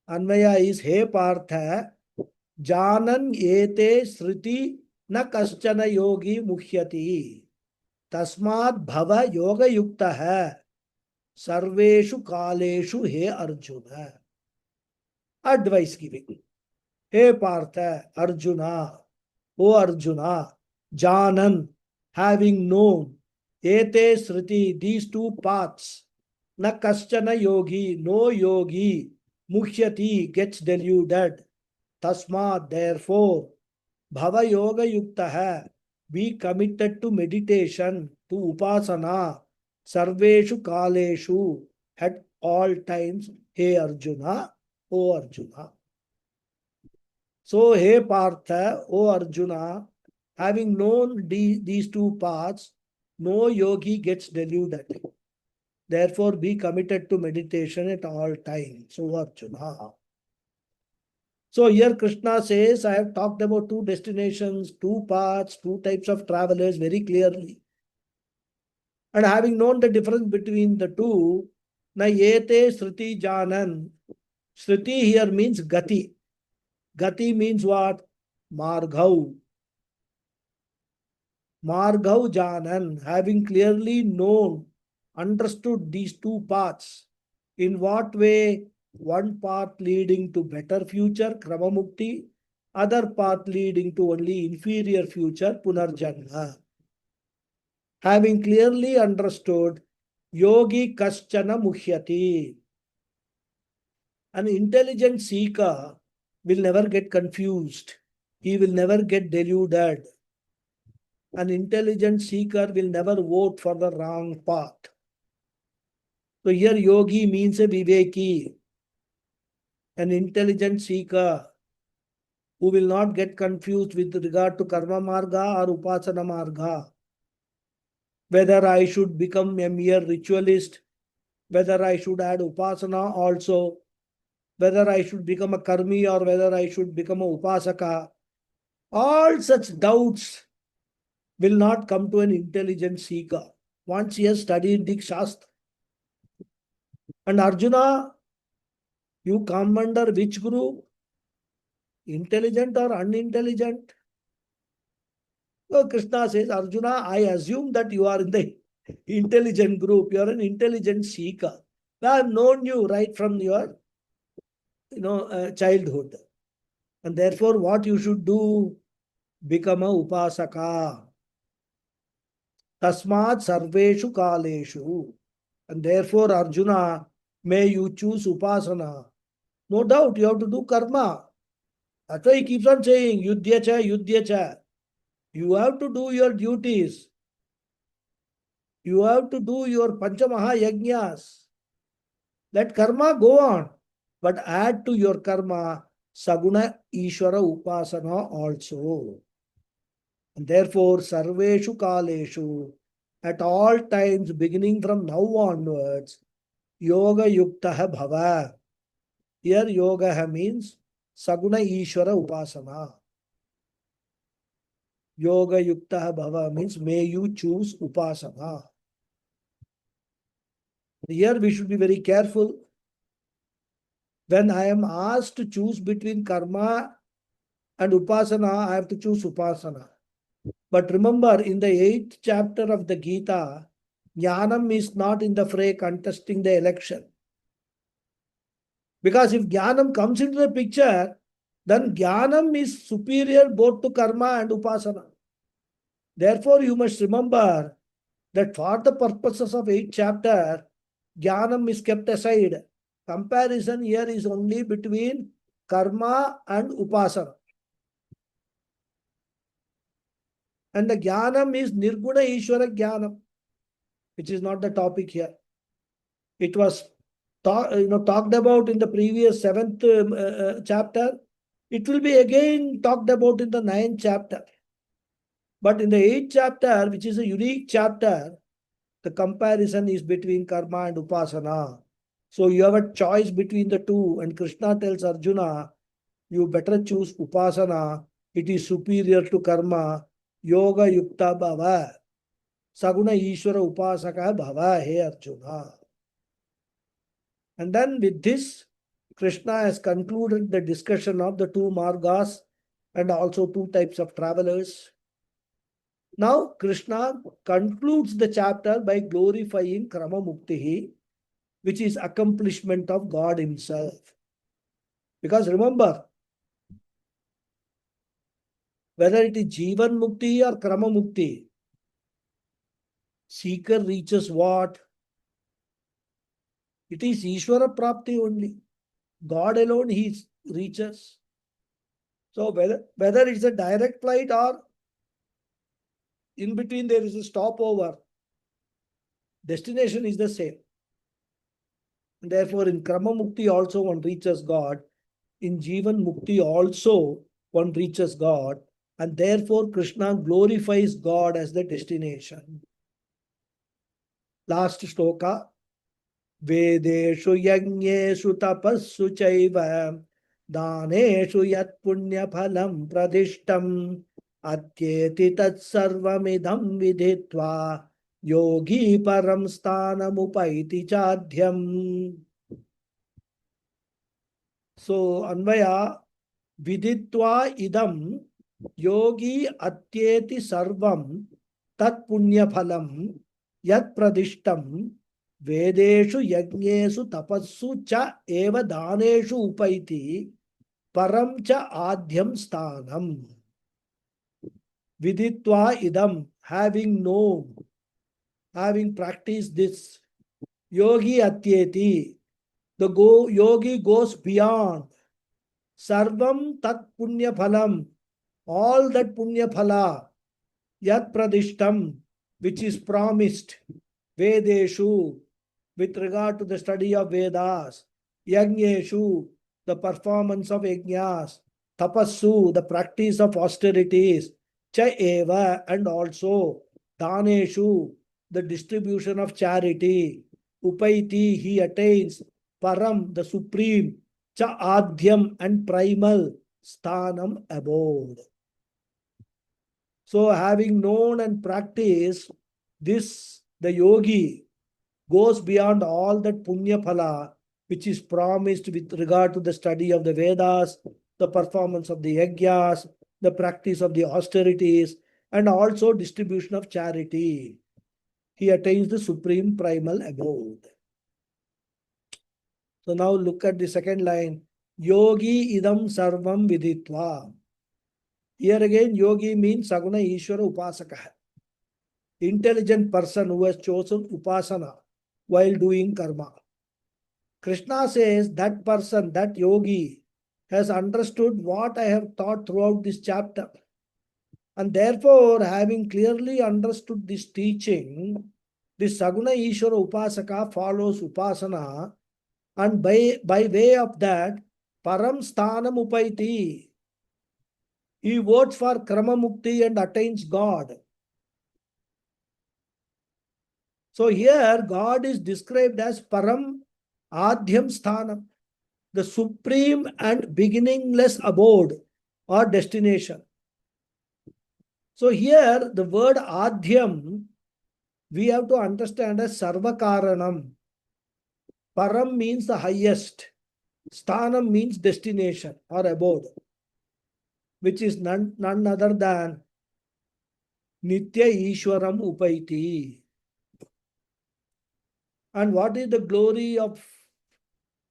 Speaker 1: Anvaya is He Partha Janan Ete Sruti Na Kaschana Yogi Mukhyati Tasmat Bhava Yoga Yukta Hai Sarveshu Kaleshu He Arjuna. Advice giving. He Partha, Arjuna, O Arjuna, Janan, having known, Ete Sriti, these two paths, Na Kaschana Yogi, no yogi, Mukhyati, gets deluded, Tasmat, therefore, Bhava Yoga Yukta hai, be committed to meditation, to Upasana, Sarveshu Kaleshu, at all times, He Arjuna, O Arjuna. So, He Partha, O Arjuna, having known these two paths, no yogi gets deluded. Therefore, be committed to meditation at all times. So, Arjuna. So, here Krishna says, I have talked about two destinations, two paths, two types of travelers very clearly. And having known the difference between the two, na yete sruti janan. Sruti here means gati. Gati means what? Margau. Margav Janan, having clearly known, understood these two paths. In what way? One path leading to better future, Kramamukti, other path leading to only inferior future, Punarjanma. Having clearly understood, Yogi Kaschana Muhyati. An intelligent seeker will never get confused. He will never get deluded. An intelligent seeker will never vote for the wrong path. So here yogi means a viveki, an intelligent seeker who will not get confused with regard to karma marga or upasana marga. Whether I should become a mere ritualist, whether I should add upasana also, whether I should become a karmi or whether I should become a upasaka. All such doubts will not come to an intelligent seeker once he has studied the Shastra. And Arjuna, you come under which group? Intelligent or unintelligent? So Krishna says, Arjuna, I assume that you are in the intelligent group. You are an intelligent seeker. I have known you right from your childhood. And therefore, what you should do? Become a upasaka. Tasmat sarveshu kaleshu. And therefore, Arjuna, may you choose upasana. No doubt, you have to do karma. That's why he keeps on saying, yudhyacha, yudhyacha. You have to do your duties. You have to do your Panchamaha Yajnas. Let karma go on. But add to your karma Saguna Ishvara Upasana also. And therefore, Sarveshu Kaleshu, at all times, beginning from now onwards, Yoga Yuktaha Bhava. Here, Yoga means Saguna Ishvara Upasana. Yoga Yuktaha Bhava means may you choose Upasana. Here we should be very careful. When I am asked to choose between karma and upasana, I have to choose upasana. But remember, in the 8th chapter of the Gita, Jnanam is not in the fray contesting the election. Because if Jnanam comes into the picture, then Jnanam is superior both to karma and upasana. Therefore, you must remember that for the purposes of 8th chapter, Jnanam is kept aside. Comparison here is only between karma and upasana. And the jnanam is nirguna Ishvara jnanam, which is not the topic here. It was talked about in the previous 7th chapter. It will be again talked about in the 9th chapter. But in the 8th chapter, which is a unique chapter, the comparison is between karma and upasana. So you have a choice between the two, and Krishna tells Arjuna, you better choose upasana. It is superior to karma. Yoga yukta bhava. Saguna Ishvara upasaka bhava, he Arjuna. And then with this, Krishna has concluded the discussion of the two margas and also two types of travelers. Now, Krishna concludes the chapter by glorifying Krama Muktihi, which is accomplishment of God himself. Because remember, whether it is Jivan Mukti or Krama Mukti, seeker reaches what? It is Ishvara Prapti only. God alone he reaches. So whether it's a direct flight or in between there is a stopover, destination is the same. And therefore, in Krama Mukti also one reaches God. In Jivan Mukti also one reaches God. And therefore, Krishna glorifies God as the destination. Last shloka. Vedeshu yajneshu tapassu chaiva daneshu yat punya phalam pradishtam atyeti tat sarvamidham vidhitva yogi param sthanam upaiti chadhyam. So, Anvaya, vidhitva idam yogi atyeti sarvam tat punya phalam yat pradishtam vedeshu yajneshu tapassu cha eva daneshu upaiti param cha adhyam sthanam. Viditva idam, having known, having practiced this, yogi atyeti, the yogi goes beyond sarvam tat punya phalam, all that punya phala, yat pradishtam, which is promised, vedeshu, with regard to the study of Vedas, yajneshu, the performance of yajnas, tapassu, the practice of austerities, cha eva, and also daneshu, the distribution of charity, upaiti, he attains, param, the supreme, cha adhyam, and primal, sthanam, abode. So having known and practiced this, the yogi goes beyond all that punya phala, which is promised with regard to the study of the Vedas, the performance of the yajnas, the practice of the austerities, and also distribution of charity. He attains the supreme primal abode. So now look at the second line. Yogi idam sarvam viditva. Here again, yogi means Saguna Ishvara Upasaka. Intelligent person who has chosen upasana while doing karma. Krishna says that person, that yogi, has understood what I have taught throughout this chapter. And therefore, having clearly understood this teaching, this Saguna Ishvara Upasaka follows upasana, and by way of that, Param Sthanam Upaiti. He votes for Krama Mukti and attains God. So here, God is described as Param Adhyam Sthanam, the supreme and beginningless abode or destination. So here, the word Adhyam, we have to understand as Sarvakaranam. Param means the highest. Sthanam means destination or abode, which is none other than Nitya Ishwaram Upaiti. And what is the glory of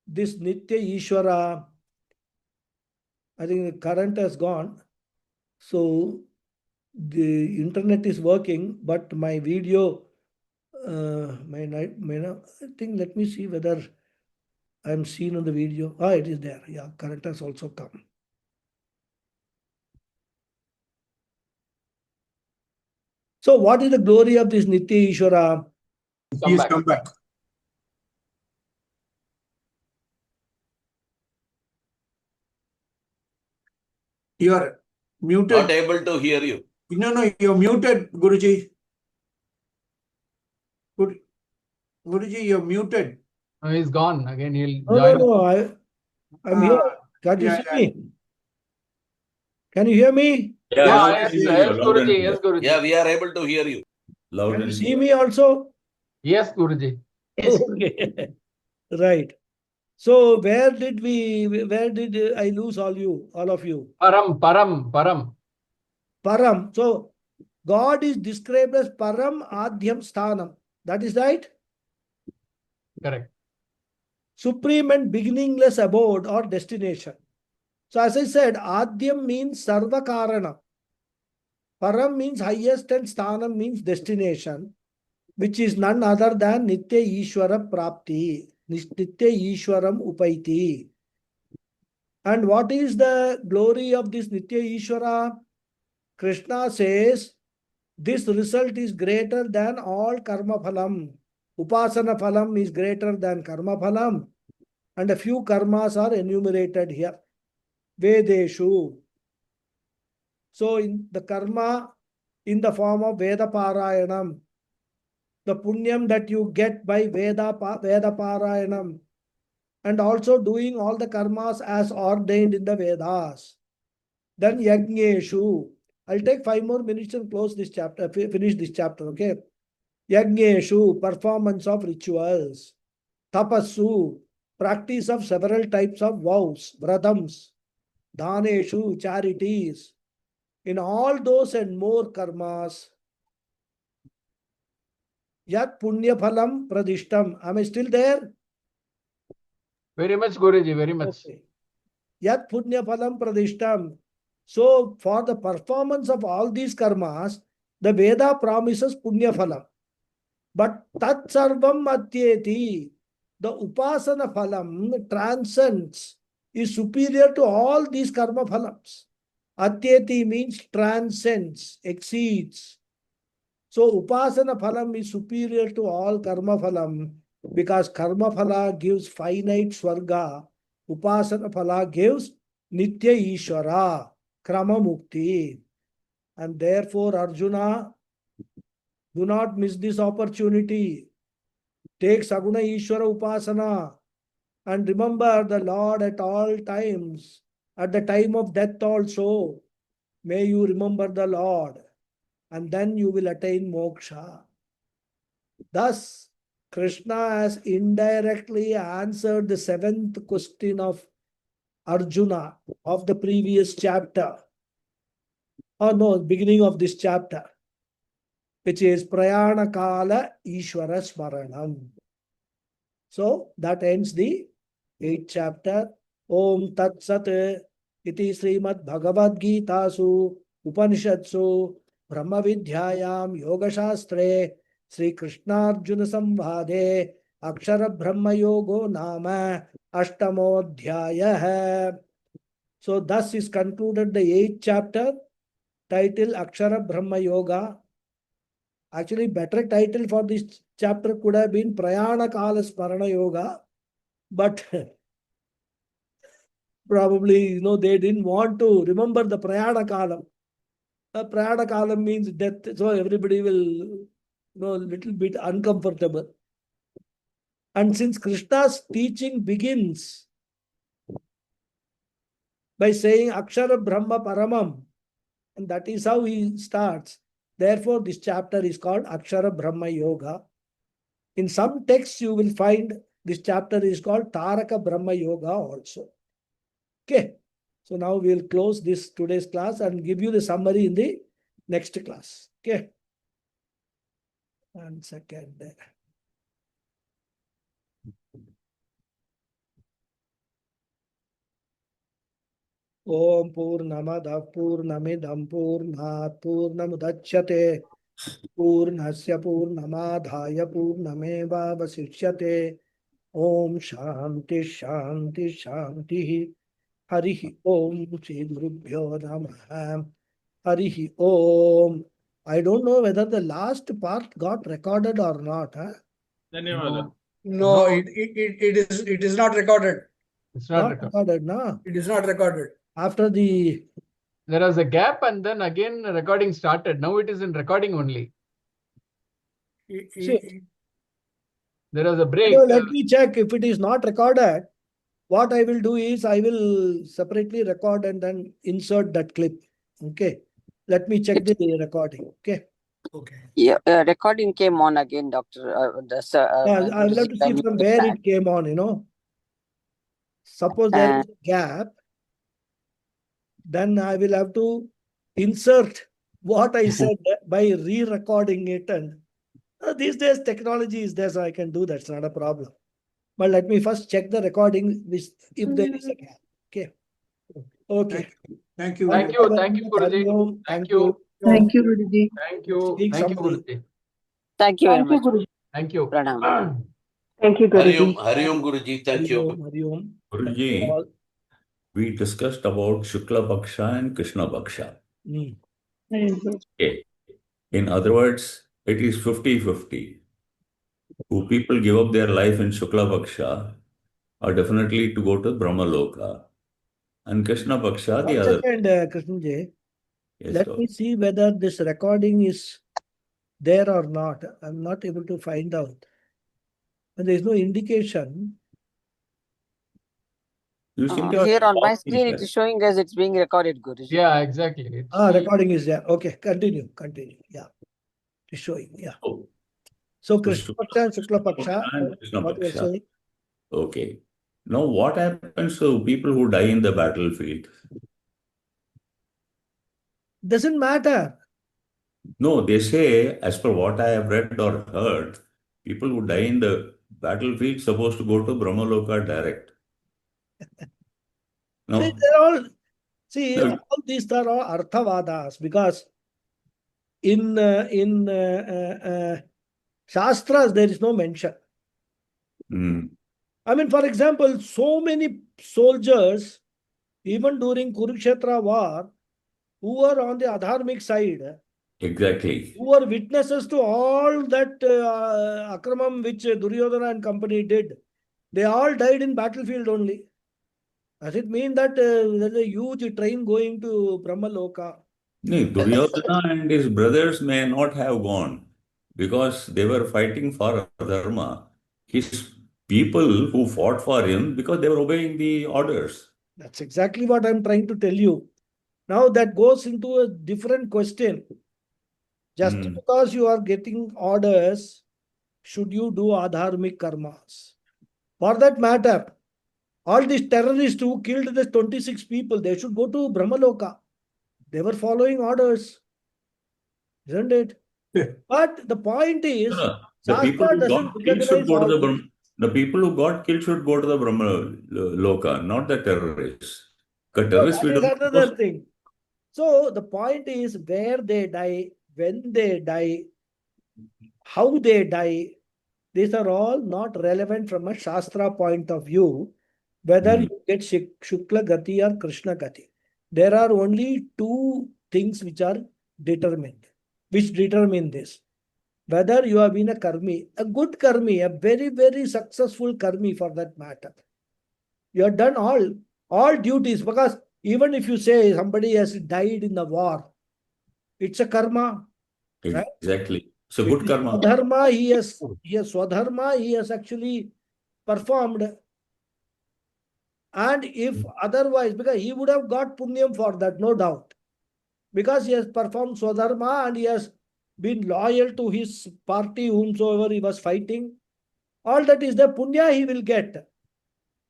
Speaker 1: this Nitya Ishwara? I think the current has gone. So the internet is working, but my video, I think, let me see whether I'm seen on the video. Ah, it is there. Yeah, current has also come. So what is the glory of this Nitya Ishwara?
Speaker 2: He has come back. You are muted.
Speaker 3: Not able to hear you.
Speaker 2: No, you're muted, Guruji. Guruji, you're muted.
Speaker 4: No, he's gone. Again, he'll
Speaker 1: No,
Speaker 4: join.
Speaker 1: no, I'm here. Can't you see me? Can you hear me?
Speaker 3: Yeah,
Speaker 4: yes,
Speaker 3: we
Speaker 4: yes,
Speaker 3: loud and
Speaker 4: Guruji.
Speaker 3: clear.
Speaker 4: Yes, Guruji.
Speaker 3: Yeah, we are able to hear you. Loud
Speaker 1: Can you
Speaker 3: and
Speaker 1: see
Speaker 3: clear.
Speaker 1: me also?
Speaker 4: Yes, Guruji.
Speaker 1: Okay. Right. So where did I lose all of you?
Speaker 4: Param.
Speaker 1: Param. So God is described as Param Adhyam Sthanam. That is right?
Speaker 4: Correct.
Speaker 1: Supreme and beginningless abode or destination. So as I said, Adhyam means Sarva Karana. Param means highest and Sthanam means destination, which is none other than Nitya Ishwara Prapti. Nitya Ishwaram Upaiti. And what is the glory of this Nitya Ishwara? Krishna says, this result is greater than all karma phalam. Upasana phalam is greater than karma phalam. And a few karmas are enumerated here. Vedeshu. So in the karma in the form of Veda Parayanam, the punyam that you get by Veda Parayanam, and also doing all the karmas as ordained in the Vedas. Then Yajneshu. I'll take 5 more minutes and close this chapter, finish this chapter, okay? Yajneshu, performance of rituals. Tapassu, practice of several types of vows, vratams. Dhaneshu, charities. In all those and more karmas, Yat punya phalam pradishtam. Am I still there?
Speaker 4: Very much, Guruji, very much.
Speaker 1: Okay. Yat punya phalam pradishtam. So, for the performance of all these karmas, the Veda promises punya phalam. But tat sarvam atyeti, the upasana phalam transcends, is superior to all these karma phalams. Atyeti means transcends, exceeds. So upasana phalam is superior to all karma phalam because karma phala gives finite swarga. Upasana phala gives nitya ishvara, krama mukti. And therefore, Arjuna, do not miss this opportunity. Take Saguna Ishvara Upasana and remember the Lord at all times. At the time of death also, may you remember the Lord and then you will attain moksha. Thus, Krishna has indirectly answered the seventh question of Arjuna of the previous chapter. Oh no, beginning of this chapter, which is Prayana Kala Ishvara Smaranam. So that ends the 8th chapter. Om Tat Sat iti Srimad Bhagavad Gita Su Upanishadsu Brahma Vidyayam Yoga Shastre Sri Krishna Arjuna Samvade Akshara Brahma Yogo Nama Ashtamodhyaya. So thus is concluded the 8th chapter, title Akshara Brahma Yoga. Actually, better title for this chapter could have been Prayana Kala Smarana Yoga, but probably, they didn't want to remember the Prayana Kalam. Prayana Kalam means death, so everybody will, little bit uncomfortable. And since Krishna's teaching begins by saying Akshara Brahma Paramam, and that is how he starts. Therefore, this chapter is called Akshara Brahma Yoga. In some texts, you will find this chapter is called Taraka Brahma Yoga also. Okay. So now we will close this today's class and give you the summary in the next class. Okay. 1 second. Om Purnamada Purnamidam Purnat Purnamudachyate Purnasya Purnamadhaya Purnameva Vasishyate Om Shanti Shanti Shanti Harihi Om Shri Gurubhyo Namaha Harihi Om. I don't know whether the last part got recorded or not. Huh?
Speaker 4: No,
Speaker 2: No, it is not recorded.
Speaker 4: it's not
Speaker 1: Not
Speaker 4: recorded.
Speaker 1: recorded, no?
Speaker 2: It is not recorded.
Speaker 1: After the...
Speaker 4: There was a gap and then again recording started. Now it is in recording only.
Speaker 1: See,
Speaker 4: There was a break.
Speaker 1: let me check if it is not recorded. What I will do is I will separately record and then insert that clip. Okay. Let me check the recording. Okay.
Speaker 2: Okay.
Speaker 5: Yeah, recording came on again, Doctor.
Speaker 1: I will have to see from where it came on, Suppose there is a gap, then I will have to insert what I said by re-recording it. And these days technology is there, so I can do that. It's not a problem. But let me first check the recording if there is a gap. Okay. Okay.
Speaker 2: Thank you.
Speaker 4: Thank you, Guruji.
Speaker 1: Hariom.
Speaker 4: Thank you.
Speaker 6: Thank you, Guruji.
Speaker 4: Thank you.
Speaker 1: Speak
Speaker 4: Thank you,
Speaker 1: something.
Speaker 4: Guruji.
Speaker 5: Thank you very much.
Speaker 6: Guruji.
Speaker 4: Thank you.
Speaker 5: Pranam.
Speaker 6: Thank you,
Speaker 3: Hariom,
Speaker 6: Guruji.
Speaker 3: Hariom Guruji, thank you.
Speaker 1: Hariom.
Speaker 7: Guruji, we discussed about Shukla Paksha and Krishna Paksha. Okay. In other words, it is 50-50. Who people give up their life in Shukla Paksha are definitely to go to Brahma Loka. And Krishna Paksha, the
Speaker 1: 1
Speaker 7: other.
Speaker 1: second, Krishnji.
Speaker 7: Yes,
Speaker 1: Let
Speaker 7: sir.
Speaker 1: me see whether this recording is there or not. I'm not able to find out. And there is no indication.
Speaker 7: You seem to have
Speaker 5: Here on my
Speaker 7: lost
Speaker 5: screen, it
Speaker 7: interest.
Speaker 5: is showing as it's being recorded, Guruji.
Speaker 4: Yeah, exactly. It's
Speaker 1: Recording is there. Okay, continue. Yeah. It's showing. Yeah.
Speaker 7: Oh,
Speaker 1: So
Speaker 7: so
Speaker 1: Krishna Paksha and Shukla Paksha,
Speaker 7: and Krishna
Speaker 1: what you are
Speaker 7: Paksha.
Speaker 1: saying?
Speaker 7: Okay. Now, what happens to people who die in the battlefield?
Speaker 1: Doesn't matter.
Speaker 7: No, they say, as per what I have read or heard, people who die in the battlefield supposed to go to Brahmaloka direct.
Speaker 1: See,
Speaker 7: No,
Speaker 1: they're all, see,
Speaker 7: no,
Speaker 1: all these are all arthavadas because in Shastras there is no mention.
Speaker 7: mm,
Speaker 1: I mean, for example, so many soldiers, even during Kurukshetra war, who were on the adharmic side,
Speaker 7: exactly.
Speaker 1: who were witnesses to all that akramam which Duryodhana and company did, they all died in battlefield only. Does it mean that there's a huge train going to Brahmaloka?
Speaker 7: No, Duryodhana and his brothers may not have gone because they were fighting for Dharma. His people who fought for him because they were obeying the orders.
Speaker 1: That's exactly what I'm trying to tell you. Now that goes into a different question. Just
Speaker 7: Mm,
Speaker 1: because you are getting orders, should you do adharmic karmas? For that matter, all these terrorists who killed the 26 people, they should go to Brahmaloka. They were following orders, isn't it? But the point
Speaker 7: no,
Speaker 1: is,
Speaker 7: no. The people
Speaker 1: Shastra
Speaker 7: who
Speaker 1: doesn't
Speaker 7: got killed should
Speaker 1: recognize
Speaker 7: go to
Speaker 1: all
Speaker 7: the
Speaker 1: this.
Speaker 7: The people who got killed should go to the Brahma Loka, not the terrorists. The
Speaker 1: So
Speaker 7: terrorists
Speaker 1: that
Speaker 7: we
Speaker 1: is
Speaker 7: don't
Speaker 1: another thing. So the point is where they die, when they die, how they die, these are all not relevant from a Shastra point of view, whether
Speaker 7: Mm,
Speaker 1: you get Shukla Gati or Krishna Gati. There are only two things which are determined, which determine this. Whether you have been a karmi, a good karmi, a very, very successful karmi for that matter. You have done all duties because even if you say somebody has died in the war, it's a karma, right?
Speaker 7: exactly. It's a
Speaker 1: It
Speaker 7: good
Speaker 1: is
Speaker 7: karma.
Speaker 1: swadharma, he has swadharma, he has actually performed. And if otherwise, because he would have got punyam for that, no doubt. Because he has performed swadharma and he has been loyal to his party, whomsoever he was fighting. All that is the punya he will get.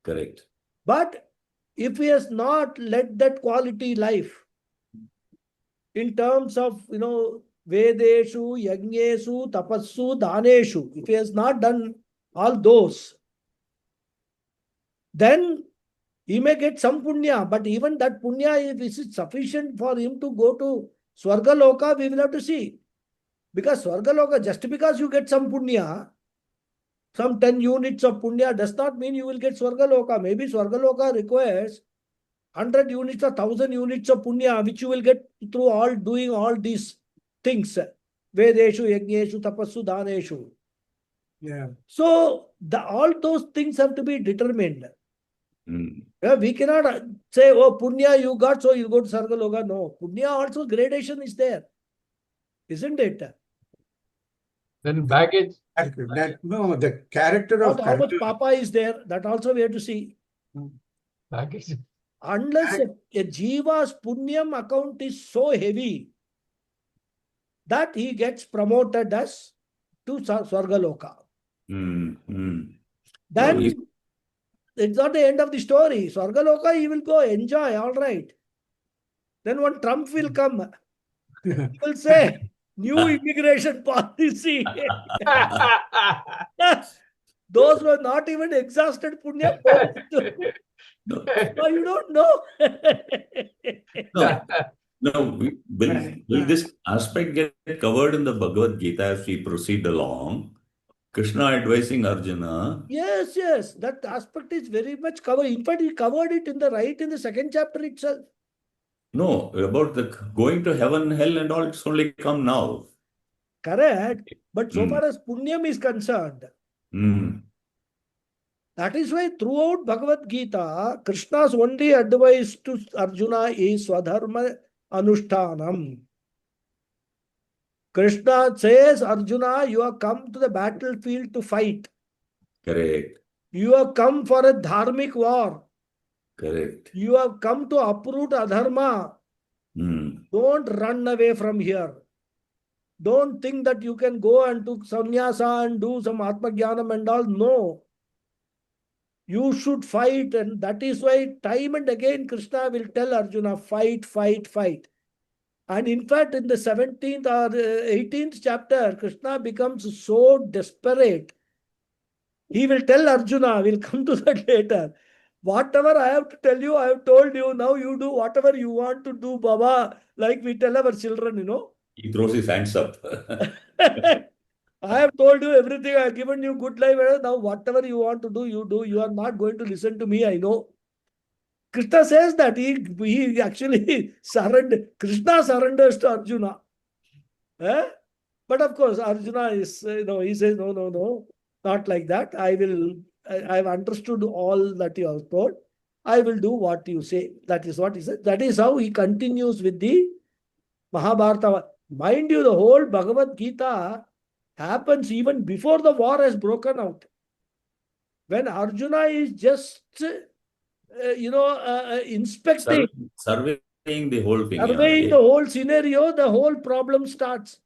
Speaker 7: Correct.
Speaker 1: But if he has not led that quality life in terms of, Vedeshu, Yagneshu, Tapassu, Daneshu, if he has not done all those, then he may get some punya, but even that punya, if it is sufficient for him to go to Swargaloka, we will have to see. Because Swargaloka, just because you get some punya, some 10 units of punya does not mean you will get Swargaloka. Maybe Swargaloka requires 100 units or 1000 units of punya, which you will get through all doing all these things. Vedeshu, Yagneshu, Tapassu, Daneshu.
Speaker 2: Yeah.
Speaker 1: So all those things have to be determined.
Speaker 7: Mm,
Speaker 1: Yeah, we cannot say, oh, punya you got, so you go to Sargaloka. No, punya also gradation is there, isn't it?
Speaker 4: Then baggage.
Speaker 2: No, the character of
Speaker 1: How much
Speaker 2: karma.
Speaker 1: papa is there, that also we have to see.
Speaker 4: Baggage.
Speaker 1: Unless a jiva's punyam account is so heavy that he gets promoted as to Swargaloka.
Speaker 7: mm, mm. No,
Speaker 1: Then it's not the end of the story. Swargaloka, he will go enjoy, all right. Then one Trump will come. He will say, new immigration policy. Those were not even exhausted punya.
Speaker 7: no,
Speaker 1: No, you don't know.
Speaker 7: no, no. Will this aspect get covered in the Bhagavad Gita as we proceed along? Krishna advising Arjuna.
Speaker 1: Yes. That aspect is very much covered. In fact, he covered it in the second chapter itself.
Speaker 7: No, about the going to heaven, hell, and all, it's only come now.
Speaker 1: Correct. But so
Speaker 7: Mm,
Speaker 1: far as punyam is concerned,
Speaker 7: mm,
Speaker 1: that is why throughout Bhagavad Gita, Krishna's only advice to Arjuna is Swadharma Anushtanam. Krishna says, Arjuna, you have come to the battlefield to fight.
Speaker 7: correct,
Speaker 1: You have come for a dharmic war.
Speaker 7: correct.
Speaker 1: You have come to uproot adharma.
Speaker 7: Mm,
Speaker 1: Don't run away from here. Don't think that you can go and do sannyasa and do some atmajnanam and all. No. You should fight, and that is why time and again Krishna will tell Arjuna, fight, fight, fight. And in fact, in the 17th or 18th chapter, Krishna becomes so desperate. He will tell Arjuna, we'll come to that later. Whatever I have to tell you, I have told you. Now you do whatever you want to do, Baba. Like we tell our children, you know.
Speaker 7: He throws his hands up.
Speaker 1: I have told you everything. I have given you good life. Now whatever you want to do, you do. You are not going to listen to me, I know. Krishna says that he actually surrendered. Krishna surrenders to Arjuna. Eh? But of course, Arjuna is, he says, no, not like that. I have understood all that you have told. I will do what you say. That is what he said. That is how he continues with the Mahabharata. Mind you, the whole Bhagavad Gita happens even before the war has broken out. When Arjuna is just, inspecting,
Speaker 7: Surveying the whole thing.
Speaker 1: surveying the whole scenario, the whole problem starts.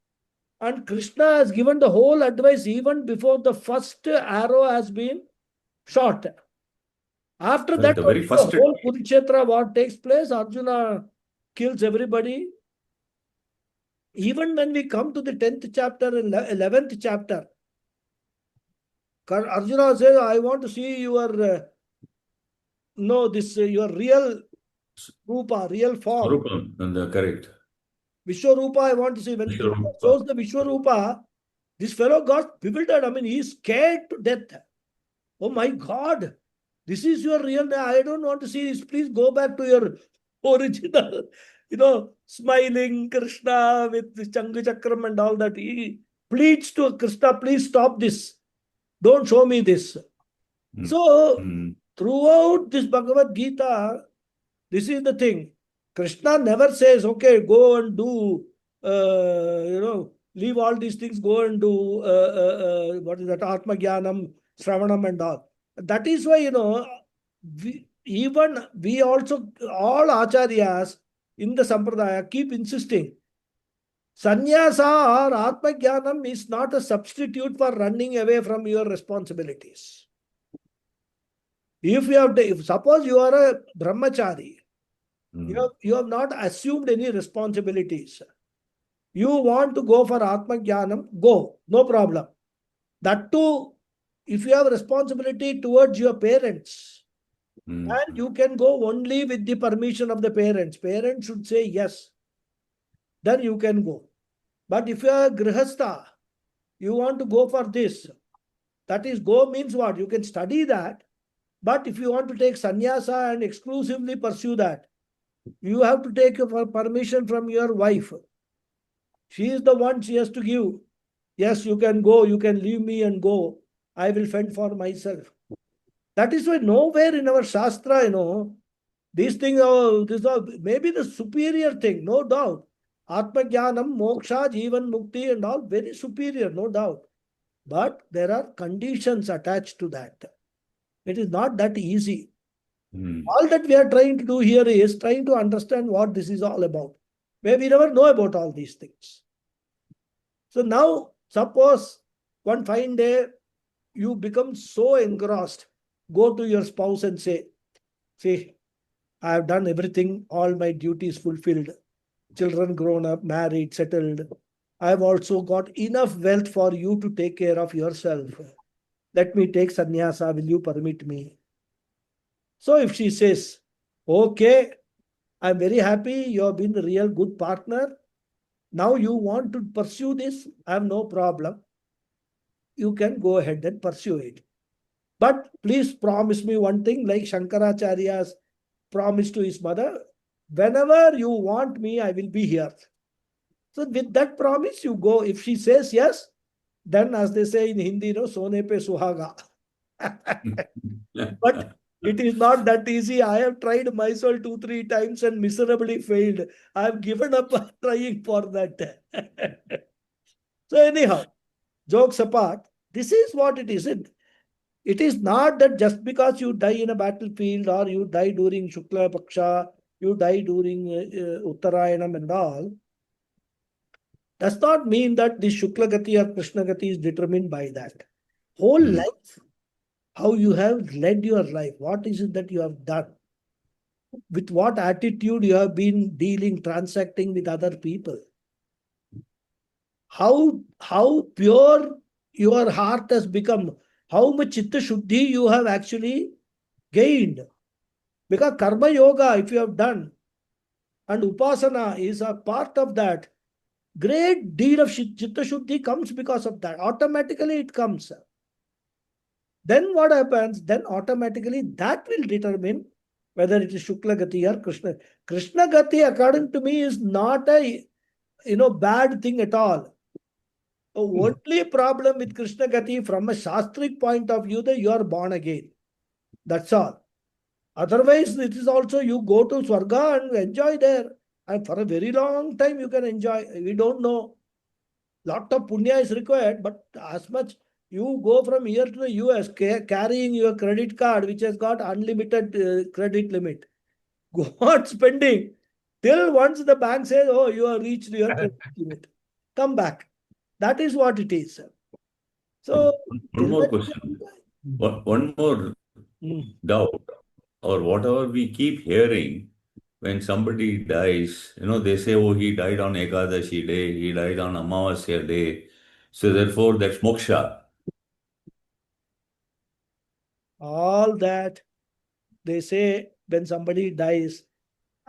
Speaker 1: And Krishna has given the whole advice even before the first arrow has been shot. After that,
Speaker 7: the very first
Speaker 1: the whole Kurukshetra war takes place. Arjuna kills everybody. Even when we come to the 10th chapter and 11th chapter, Arjuna says, I want to see your your real Rupa, real form.
Speaker 7: Correct.
Speaker 1: Vishwarupa, I want to see. When Krishna shows the Vishwarupa, this fellow got bewildered. I mean, he is scared to death. Oh my God, this is your real name. I don't want to see this. Please go back to your original, smiling Krishna with the Changu Chakram and all that. He pleads to Krishna, please stop this. Don't show me this. So, throughout this Bhagavad Gita, this is the thing. Krishna never says, okay, go and do, leave all these things, go and do, what is that, Atma Jnanam, Sravanam and all. That is why, we also, all Acharyas in the Sampradaya keep insisting. Sannyasa or Atma Jnanam is not a substitute for running away from your responsibilities. If suppose you are a brahmachari, you have not assumed any responsibilities. You want to go for Atma Jnanam, go, no problem. That too, if you have responsibility towards your parents, and you can go only with the permission of the parents. Parents should say yes. Then you can go. But if you are a grihastha, you want to go for this. That is, go means what? You can study that. But if you want to take sannyasa and exclusively pursue that, you have to take permission from your wife. She is the one she has to give. Yes, you can go, you can leave me and go. I will fend for myself. That is why nowhere in our Shastra, these things are maybe the superior thing, no doubt. Atma Jnanam, Moksha, Jivan Mukti and all very superior, no doubt. But there are conditions attached to that. It is not that easy. All that we are trying to do here is trying to understand what this is all about. Where we never know about all these things. So now, suppose one fine day, you become so engrossed, go to your spouse and say, see, I have done everything, all my duties fulfilled, children grown up, married, settled. I have also got enough wealth for you to take care of yourself. Let me take sannyasa, will you permit me? So if she says, okay, I'm very happy, you have been a real good partner. Now you want to pursue this, I have no problem. You can go ahead and pursue it. But please promise me one thing, like Shankaracharya's promise to his mother, whenever you want me, I will be here. So with that promise, you go. If she says yes, then as they say in Hindi, Sone pe suhaga. But it is not that easy. I have tried myself 2-3 times and miserably failed. I have given up trying for that. So anyhow, jokes apart, this is what it is. It is not that just because you die in a battlefield or you die during Shukla Paksha, you die during Uttarayanam and all, does not mean that the Shukla Gati or Krishna Gati is determined by that. Whole life, how you have led your life, what is it that you have done? with what attitude you have been dealing, transacting with other people. How pure your heart has become, how much chitta shuddhi you have actually gained. Because karma yoga, if you have done, and upasana is a part of that, great deal of chitta shuddhi comes because of that. Automatically it comes. Then what happens? Then automatically that will determine whether it is Shukla Gati or Krishna. Krishna Gati, according to me, is not a bad thing at all. The only problem with Krishna Gati from a Shastric point of view that you are born again. That's all. Otherwise, it is also you go to Swarga and enjoy there. And for a very long time you can enjoy. We don't know. Lot of punya is required, but as much you go from here to the US carrying your credit card, which has got unlimited credit limit. Go on spending till once the bank says, oh, you have reached your credit limit. Come back. That is what it is. So,
Speaker 7: One more question. One more doubt, or whatever we keep hearing when somebody dies, they say, oh, he died on Ekadashi day, he died on Amavasya day. So therefore, that's moksha.
Speaker 1: all that they say when somebody dies,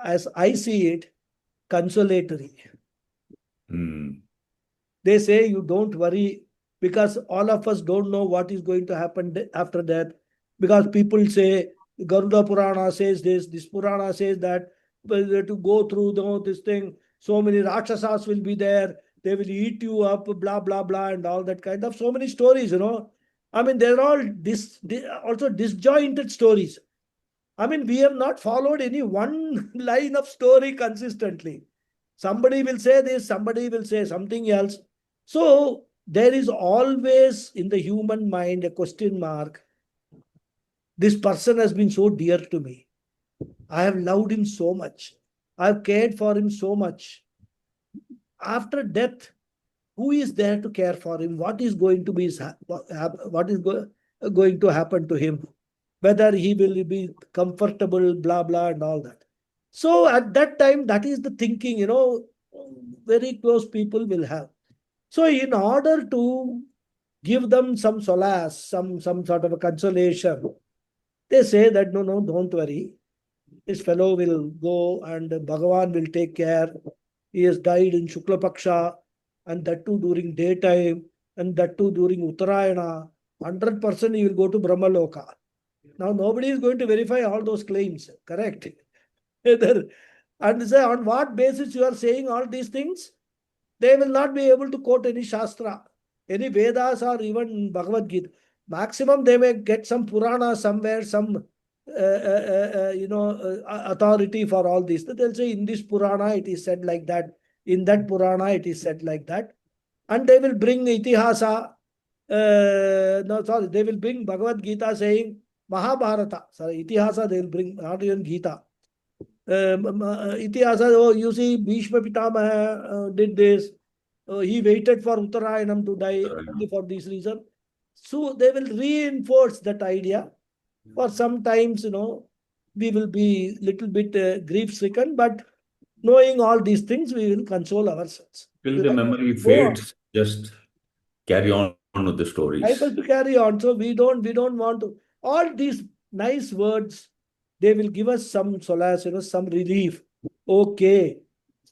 Speaker 1: as I see it, consolatory. They say you don't worry because all of us don't know what is going to happen after death. Because people say, Garuda Purana says this Purana says that, to go through this thing, so many Rakshasas will be there, they will eat you up, blah, blah, blah, and all that kind of, so many stories, I mean, they're all also disjointed stories. I mean, we have not followed any one line of story consistently. Somebody will say this, somebody will say something else. So there is always in the human mind a question mark. This person has been so dear to me. I have loved him so much. I have cared for him so much. After death, who is there to care for him? What is going to be going to happen to him? Whether he will be comfortable, blah, blah, and all that. So at that time, that is the thinking, very close people will have. So in order to give them some solace, some sort of a consolation, they say that, no, don't worry. This fellow will go and Bhagavan will take care. He has died in Shukla Paksha, and that too during daytime, and that too during Uttarayana. 100% he will go to Brahmaloka. Now nobody is going to verify all those claims, correct? And say, on what basis you are saying all these things? They will not be able to quote any Shastra, any Vedas, or even Bhagavad Gita. Maximum they may get some Purana somewhere, some authority for all this. They'll say, in this Purana it is said like that, in that Purana it is said like that. And they will bring Itihasa, they will bring Bhagavad Gita saying Mahabharata. Sorry, Itihasa they will bring, not even Gita. Itihasa, oh, you see, Bhishma Pitamaha did this. He waited for Uttarayanam to die only for this reason. So they will reinforce that idea. For sometimes, we will be little bit grief-stricken, but knowing all these things, we will console ourselves.
Speaker 7: Till the memory fades, just carry on with the stories.
Speaker 1: Able to carry on. So we don't want to. All these nice words, they will give us some solace, some relief. Okay,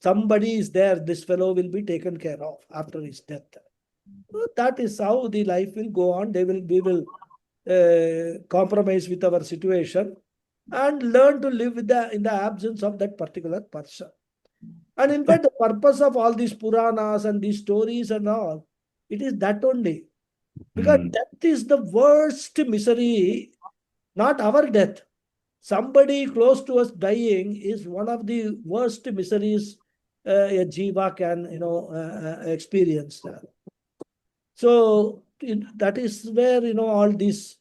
Speaker 1: somebody is there. This fellow will be taken care of after his death. That is how the life will go on. We will compromise with our situation and learn to live in the absence of that particular person. And in fact, the purpose of all these Puranas and these stories and all, it is that only. Because death is the worst misery, not our death. Somebody close to us dying is one of the worst miseries a jiva can, experience. So that is where, all these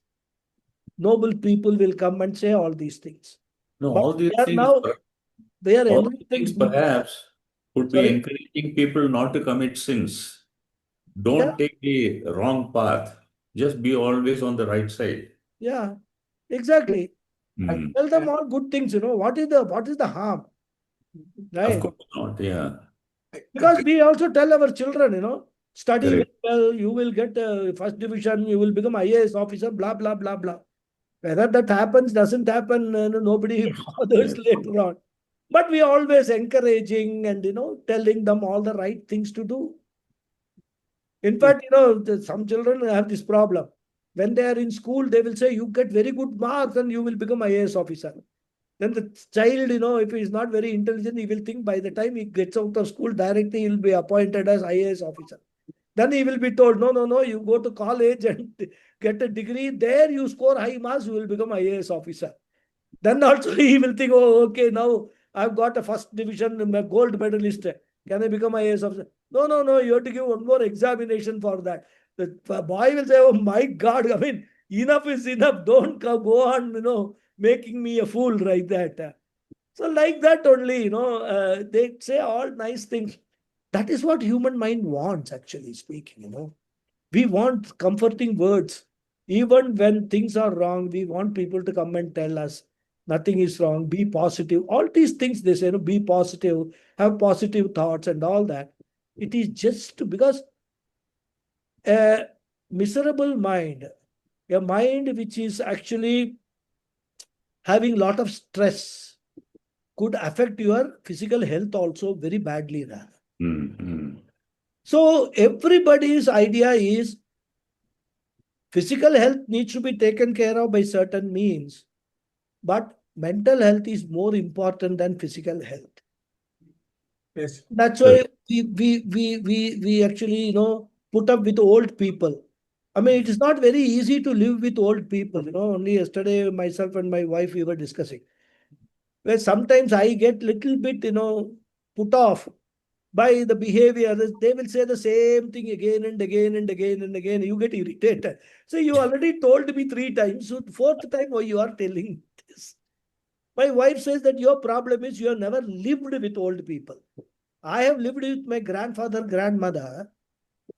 Speaker 1: noble people will come and say all these things.
Speaker 7: No,
Speaker 1: But
Speaker 7: all these
Speaker 1: they are
Speaker 7: things,
Speaker 1: now, they are
Speaker 7: all these things
Speaker 1: enlightened.
Speaker 7: perhaps would be
Speaker 1: Sorry?
Speaker 7: encouraging people not to commit sins. Don't take the wrong path. Just be always on the right side.
Speaker 1: Yeah, exactly. I
Speaker 7: Mm.
Speaker 1: tell them all good things, what is the harm?
Speaker 7: Of
Speaker 1: Right?
Speaker 7: course not. Yeah.
Speaker 1: Because we also tell our children, study very
Speaker 7: Correct.
Speaker 1: well, you will get first division, you will become IAS officer, blah, blah, blah, blah. Whether that happens, doesn't happen, nobody bothers later on. But we are always encouraging and, telling them all the right things to do. In fact, some children have this problem. When they are in school, they will say, you get very good marks and you will become IAS officer. Then the child, if he is not very intelligent, he will think by the time he gets out of school, directly he will be appointed as IAS officer. Then he will be told, no, no, no, you go to college and get a degree. There you score high marks, you will become IAS officer. Then also he will think, oh, okay, now I've got a first division gold medalist. Can I become IAS officer? No, no, no, you have to give one more examination for that. The boy will say, oh my God, I mean, enough is enough. Don't go on, making me a fool like that. So like that only, they say all nice things. That is what human mind wants, actually speaking. We want comforting words. Even when things are wrong, we want people to come and tell us nothing is wrong, be positive. All these things they say, be positive, have positive thoughts and all that. It is just because a miserable mind, a mind which is actually having a lot of stress, could affect your physical health also very badly.
Speaker 7: Mm.
Speaker 1: So everybody's idea is physical health needs to be taken care of by certain means, but mental health is more important than physical health.
Speaker 2: Yes.
Speaker 1: That's why we actually, put up with old people. I mean, it is not very easy to live with old people. Only yesterday, myself and my wife, we were discussing. Where sometimes I get little bit, put off by the behavior. They will say the same thing again and again and again and again. You get irritated. So you already told me 3 times. So fourth time, why you are telling this? My wife says that your problem is you have never lived with old people. I have lived with my grandfather, grandmother,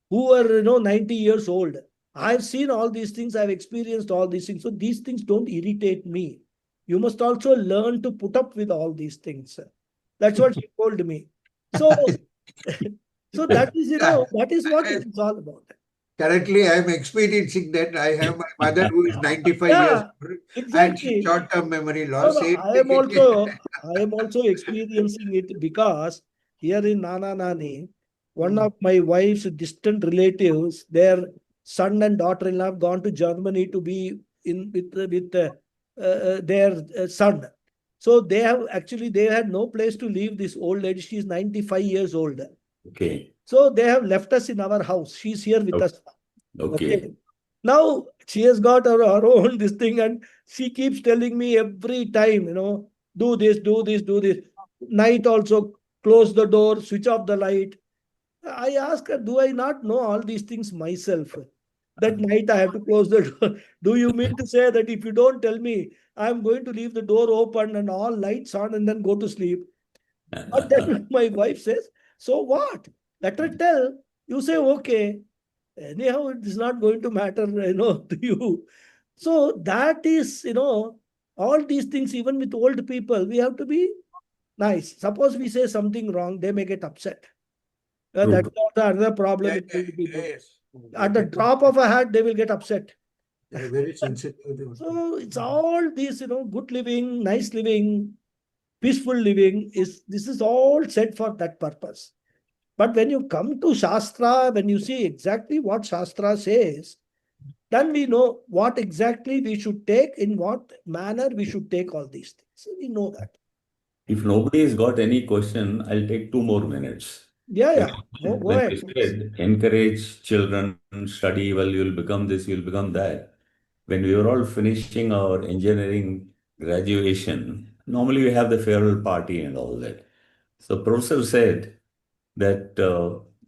Speaker 1: who were 90 years old. I've seen all these things. I've experienced all these things. So these things don't irritate me. You must also learn to put up with all these things. That's what she told me. So, so that is, that is what it is all about.
Speaker 2: Currently, I am experiencing that. I have my mother who is 95 years
Speaker 1: Yeah,
Speaker 2: old and she
Speaker 1: exactly.
Speaker 2: short-term memory
Speaker 1: No,
Speaker 2: loss.
Speaker 1: no,
Speaker 2: Same
Speaker 1: I
Speaker 2: thing.
Speaker 1: am also experiencing it because here in Nana Nani, one of my wife's distant relatives, their son and daughter-in-law have gone to Germany to be in with their son. So they had no place to leave this old lady. She's 95 years old.
Speaker 7: Okay.
Speaker 1: So they have left us in our house. She's here with us.
Speaker 7: Okay.
Speaker 1: Okay. Now she has got her own this thing, and she keeps telling me every time, do this, do this, do this. Night also, close the door, switch off the light. I ask her, do I not know all these things myself? That night I have to close the door. Do you mean to say that if you don't tell me, I'm going to leave the door open and all lights on and then go to sleep? But then my wife says, so what? Let her tell. You say, okay. Anyhow, it is not going to matter, to you. So that is, all these things, even with old people, we have to be nice. Suppose we say something wrong, they may get upset. That's not another problem with old people.
Speaker 2: Yes.
Speaker 1: At the drop of a hat, they will get upset.
Speaker 2: They're very sensitive.
Speaker 1: So it's all these, good living, nice living, peaceful living this is all set for that purpose. But when you come to Shastra, when you see exactly what Shastra says, then we know what exactly we should take, in what manner we should take all these things. So we know that.
Speaker 7: If nobody has got any question, I'll take 2 more minutes.
Speaker 1: Yeah. Go
Speaker 7: When
Speaker 1: ahead.
Speaker 7: we said encourage children, study well, you'll become this, you'll become that. When we were all finishing our engineering graduation, normally we have the farewell party and all that. So professor said that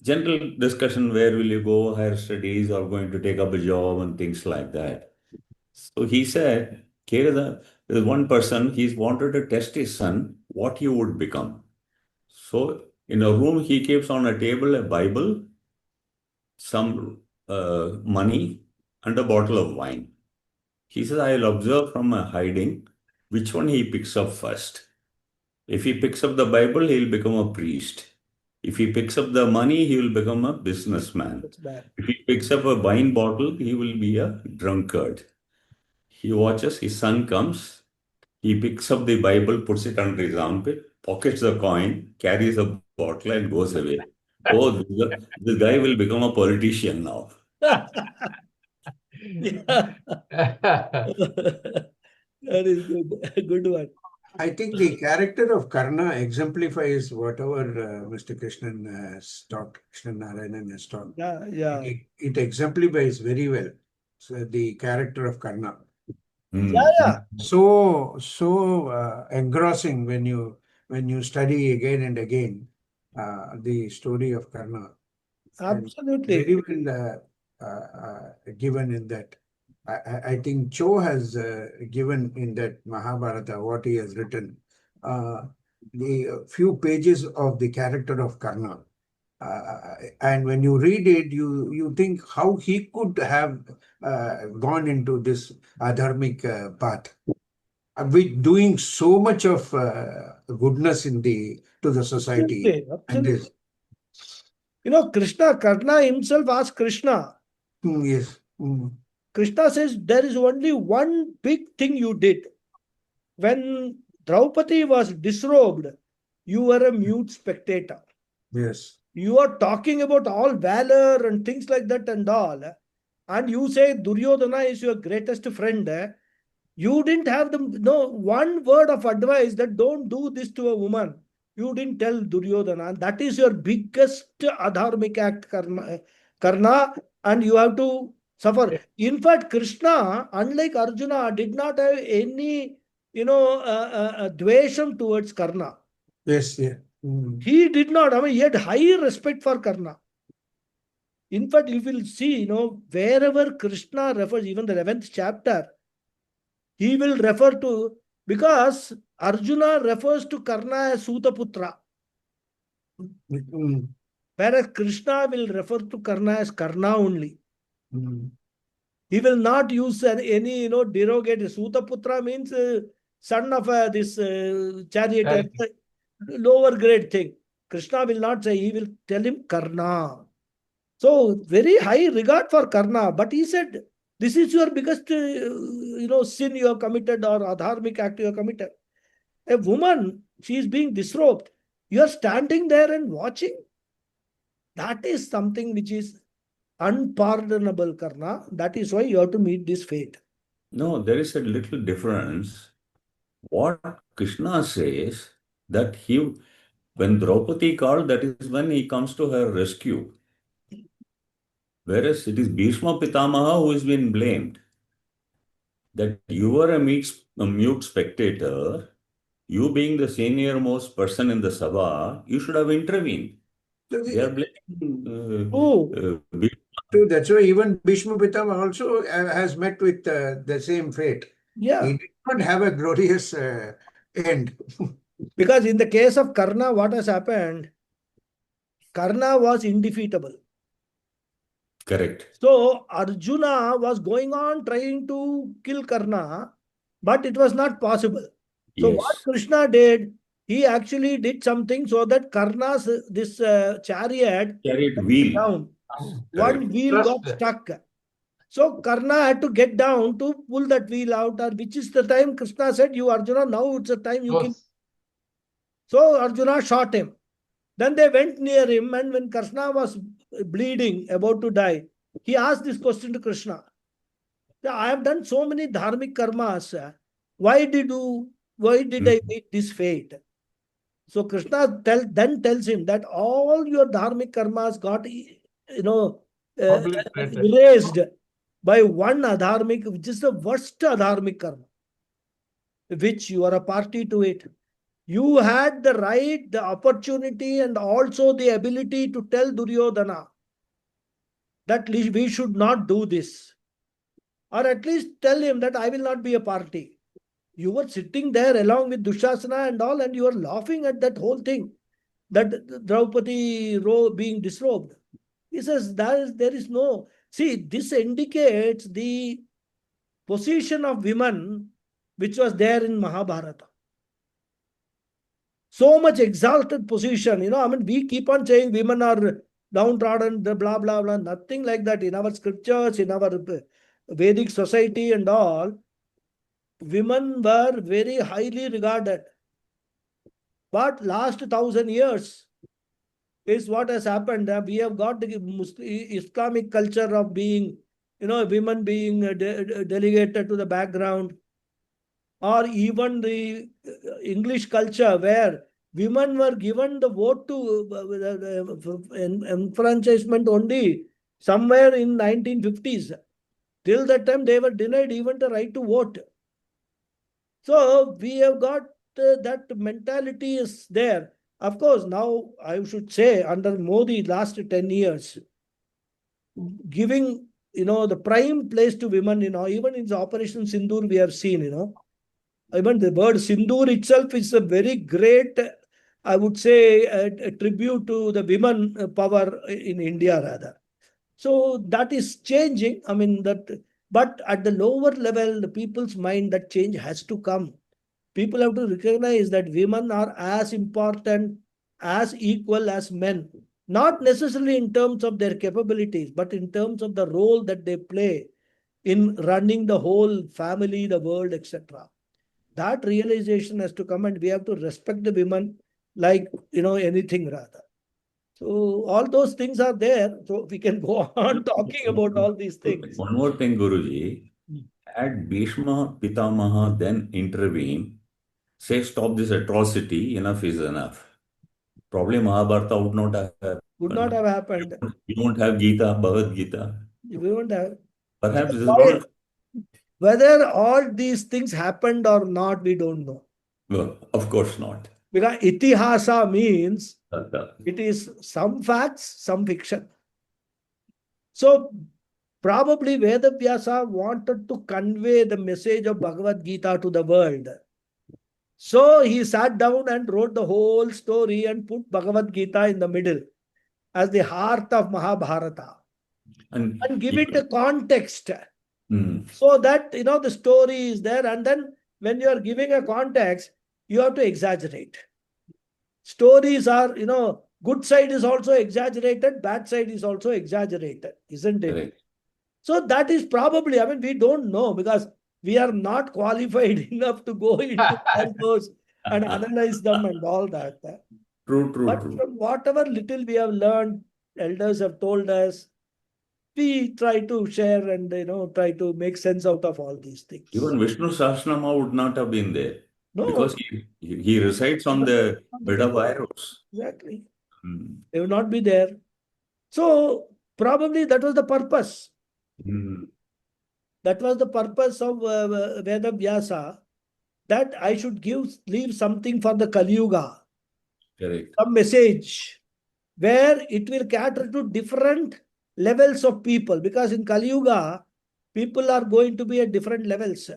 Speaker 7: general discussion, where will you go, higher studies, or going to take up a job and things like that. So he said, there's one person, he's wanted to test his son, what he would become. So in a room, he keeps on a table a Bible, some money, and a bottle of wine. He says, I'll observe from my hiding which one he picks up first. If he picks up the Bible, he'll become a priest. If he picks up the money, he will become a businessman.
Speaker 1: That's bad.
Speaker 7: If he picks up a wine bottle, he will be a drunkard. He watches, his son comes, he picks up the Bible, puts it under his armpit, pockets the coin, carries a bottle, and goes away. Oh, this guy will become a politician now.
Speaker 1: Yeah. That is good. A good one.
Speaker 2: I think the character of Karna exemplifies whatever Mr. Krishnan has talked, Krishnan Narayanan has talked.
Speaker 1: Yeah, yeah.
Speaker 2: It exemplifies very well. So the character of Karna.
Speaker 1: Yeah, yeah.
Speaker 2: So engrossing when you study again and again the story of Karna. And
Speaker 1: Absolutely.
Speaker 2: very well given in that. I think Cho has given in that Mahabharata what he has written, the few pages of the character of Karna. And when you read it, you think how he could have gone into this adharmic path, with doing so much of goodness to the society.
Speaker 1: Absolutely.
Speaker 2: And
Speaker 1: Absolutely.
Speaker 2: this,
Speaker 1: You know, Karna himself asked Krishna.
Speaker 2: yes.
Speaker 1: Krishna says, there is only one big thing you did. When Draupadi was disrobed, you were a mute spectator.
Speaker 2: Yes.
Speaker 1: You are talking about all valor and things like that and all. And you say Duryodhana is your greatest friend. You didn't have one word of advice that don't do this to a woman. You didn't tell Duryodhana. And that is your biggest adharmic act, Karna, and you have to suffer. In fact, Krishna, unlike Arjuna, did not have any, dvesham towards Karna.
Speaker 2: Yes, yeah.
Speaker 1: He did not. I mean, he had high respect for Karna. In fact, you will see, wherever Krishna refers, even the 11th chapter, he will refer to, because Arjuna refers to Karna as Sutaputra, whereas Krishna will refer to Karna as Karna only. He will not use any, derogatory. Sutaputra means son of this chariot, lower grade thing. Krishna will not say, he will tell him Karna. So, very high regard for Karna. But he said, this is your biggest, sin you have committed or adharmic act you have committed. A woman, she is being disrobed. You are standing there and watching. That is something which is unpardonable, Karna. That is why you have to meet this fate.
Speaker 7: No, there is a little difference. What Krishna says, that when Draupadi called, that is when he comes to her rescue. Whereas it is Bhishma Pitamaha who has been blamed. That you were a mute spectator, you being the senior most person in the Sabha, you should have intervened. They are blaming
Speaker 2: So that's why even Bhishma Pitama also has met with the same fate.
Speaker 1: Yeah.
Speaker 2: He did not have a glorious end.
Speaker 1: Because in the case of Karna, what has happened? Karna was indefeatable.
Speaker 7: Correct.
Speaker 1: So Arjuna was going on trying to kill Karna, but it was not possible. So what Krishna did, he actually did something so that Karna's this chariot
Speaker 7: wheel
Speaker 1: down. One wheel got stuck. So Karna had to get down to pull that wheel out, or which is the time Krishna said, you Arjuna, now it's the time you kill. So Arjuna shot him. Then they went near him, and when Krishna was bleeding, about to die, he asked this question to Krishna. I have done so many dharmic karmas. Why did I meet this fate? So Krishna then tells him that all your dharmic karmas got, erased by one adharmic, which is the worst adharmic karma, which you are a party to it. You had the right, the opportunity, and also the ability to tell Duryodhana that we should not do this. Or at least tell him that I will not be a party. You were sitting there along with Dushasana and all, and you were laughing at that whole thing, that Draupadi being disrobed. He says there is no... See, this indicates the position of women which was there in Mahabharata. So much exalted position, we keep on saying women are downtrodden, blah, blah, blah, nothing like that. In our scriptures, in our Vedic society and all, women were very highly regarded. But last 1,000 years is what has happened. We have got the Islamic culture of being, women being delegated to the background, or even the English culture where women were given the vote to enfranchisement only somewhere in 1950s. Till that time, they were denied even the right to vote. So we have got that mentality is there. Of course, now I should say under Modi last 10 years, giving, the prime place to women, even in the Operation Sindoor we have seen, even the word Sindoor itself is a very great, I would say, a tribute to the women power in India rather. So that is changing. But at the lower level, the people's mind, that change has to come. People have to recognize that women are as important, as equal as men. Not necessarily in terms of their capabilities, but in terms of the role that they play in running the whole family, the world, etc. That realization has to come, and we have to respect the women like, anything rather. So all those things are there. So we can go on talking about all these things.
Speaker 7: One more thing, Guruji. Had Bhishma Pitamaha then intervened, say, stop this atrocity, enough is enough, probably Mahabharata would not have happened.
Speaker 1: Would not have happened.
Speaker 7: We don't have Gita, Bhagavad Gita.
Speaker 1: We won't have.
Speaker 7: Perhaps this is all.
Speaker 1: Whether all these things happened or not, we don't know.
Speaker 7: Well, of course not.
Speaker 1: Because itihasa means
Speaker 7: Uh,
Speaker 1: it is some facts, some fiction. So probably Vedavyasa wanted to convey the message of Bhagavad Gita to the world. So he sat down and wrote the whole story and put Bhagavad Gita in the middle as the heart of Mahabharata. And give it a context. So that, the story is there. And then when you are giving a context, you have to exaggerate. Stories are, good side is also exaggerated, bad side is also exaggerated, isn't it?
Speaker 7: Correct.
Speaker 1: So that is probably, we don't know because we are not qualified enough to go into all those and analyze them and all that.
Speaker 7: True.
Speaker 1: But from whatever little we have learned, elders have told us, we try to share and, try to make sense out of all these things.
Speaker 7: Even Vishnu Sahasranama would not have been there.
Speaker 1: No.
Speaker 7: Because he resides on the bed of arrows.
Speaker 1: Exactly. They will not be there. So probably that was the purpose. That was the purpose of Veda Vyasa, that I should leave something for the Kali Yuga.
Speaker 7: Correct.
Speaker 1: Some message where it will cater to different levels of people, because in Kali Yuga, people are going to be at different levels.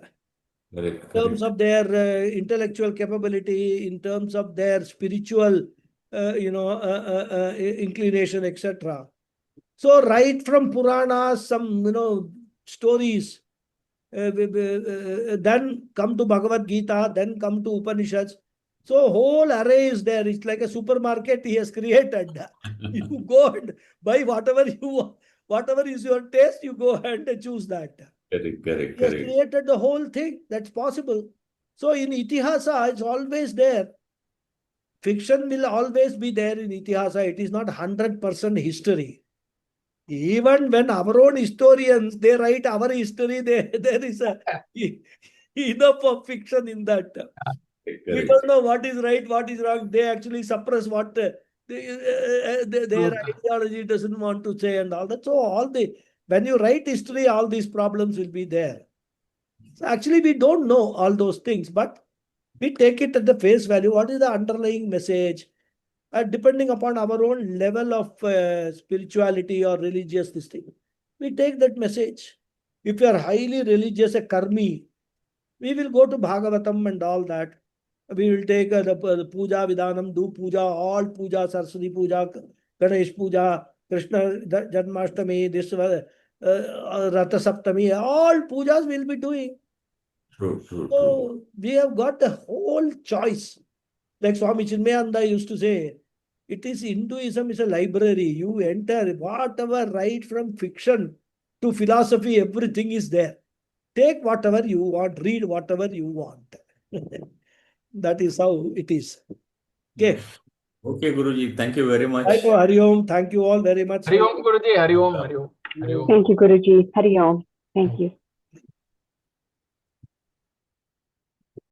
Speaker 7: Correct.
Speaker 1: In terms of their intellectual capability, in terms of their spiritual, inclination, etc. So right from Puranas, some, stories, then come to Bhagavad Gita, then come to Upanishads. So whole array is there. It's like a supermarket he has created. You go and buy whatever is your taste, you go and choose that.
Speaker 7: Correct.
Speaker 1: He has created the whole thing. That's possible. So in Itihasa, it's always there. Fiction will always be there in Itihasa. It is not 100% history. Even when our own historians, they write our history, there is enough of fiction in that. We don't know what is right, what is wrong. They actually suppress what their ideology doesn't want to say and all that. So when you write history, all these problems will be there. So actually, we don't know all those things, but we take it at the face value. What is the underlying message? Depending upon our own level of spirituality or religious thing, we take that message. If you are highly religious, a karmi, we will go to Bhagavatam and all that. We will take the puja vidhanam, do puja, all puja, Saraswati puja, Ganesh puja, Krishna Janmashtami, this Ratha Saptami, all pujas we will be doing.
Speaker 7: True, true, true.
Speaker 1: So we have got the whole choice. Like Swami Chinmayananda used to say, it is Hinduism is a library. You enter whatever, right from fiction to philosophy, everything is there. Take whatever you want, read whatever you want. That is how it is. Okay.
Speaker 7: Okay, Guruji, thank you very much.
Speaker 1: Thank you, Hari Om. Thank you all very much.
Speaker 4: Hari Om, Guruji. Hari Om. Hari Om. Hari Om.
Speaker 6: Thank you, Guruji. Hari Om. Thank you.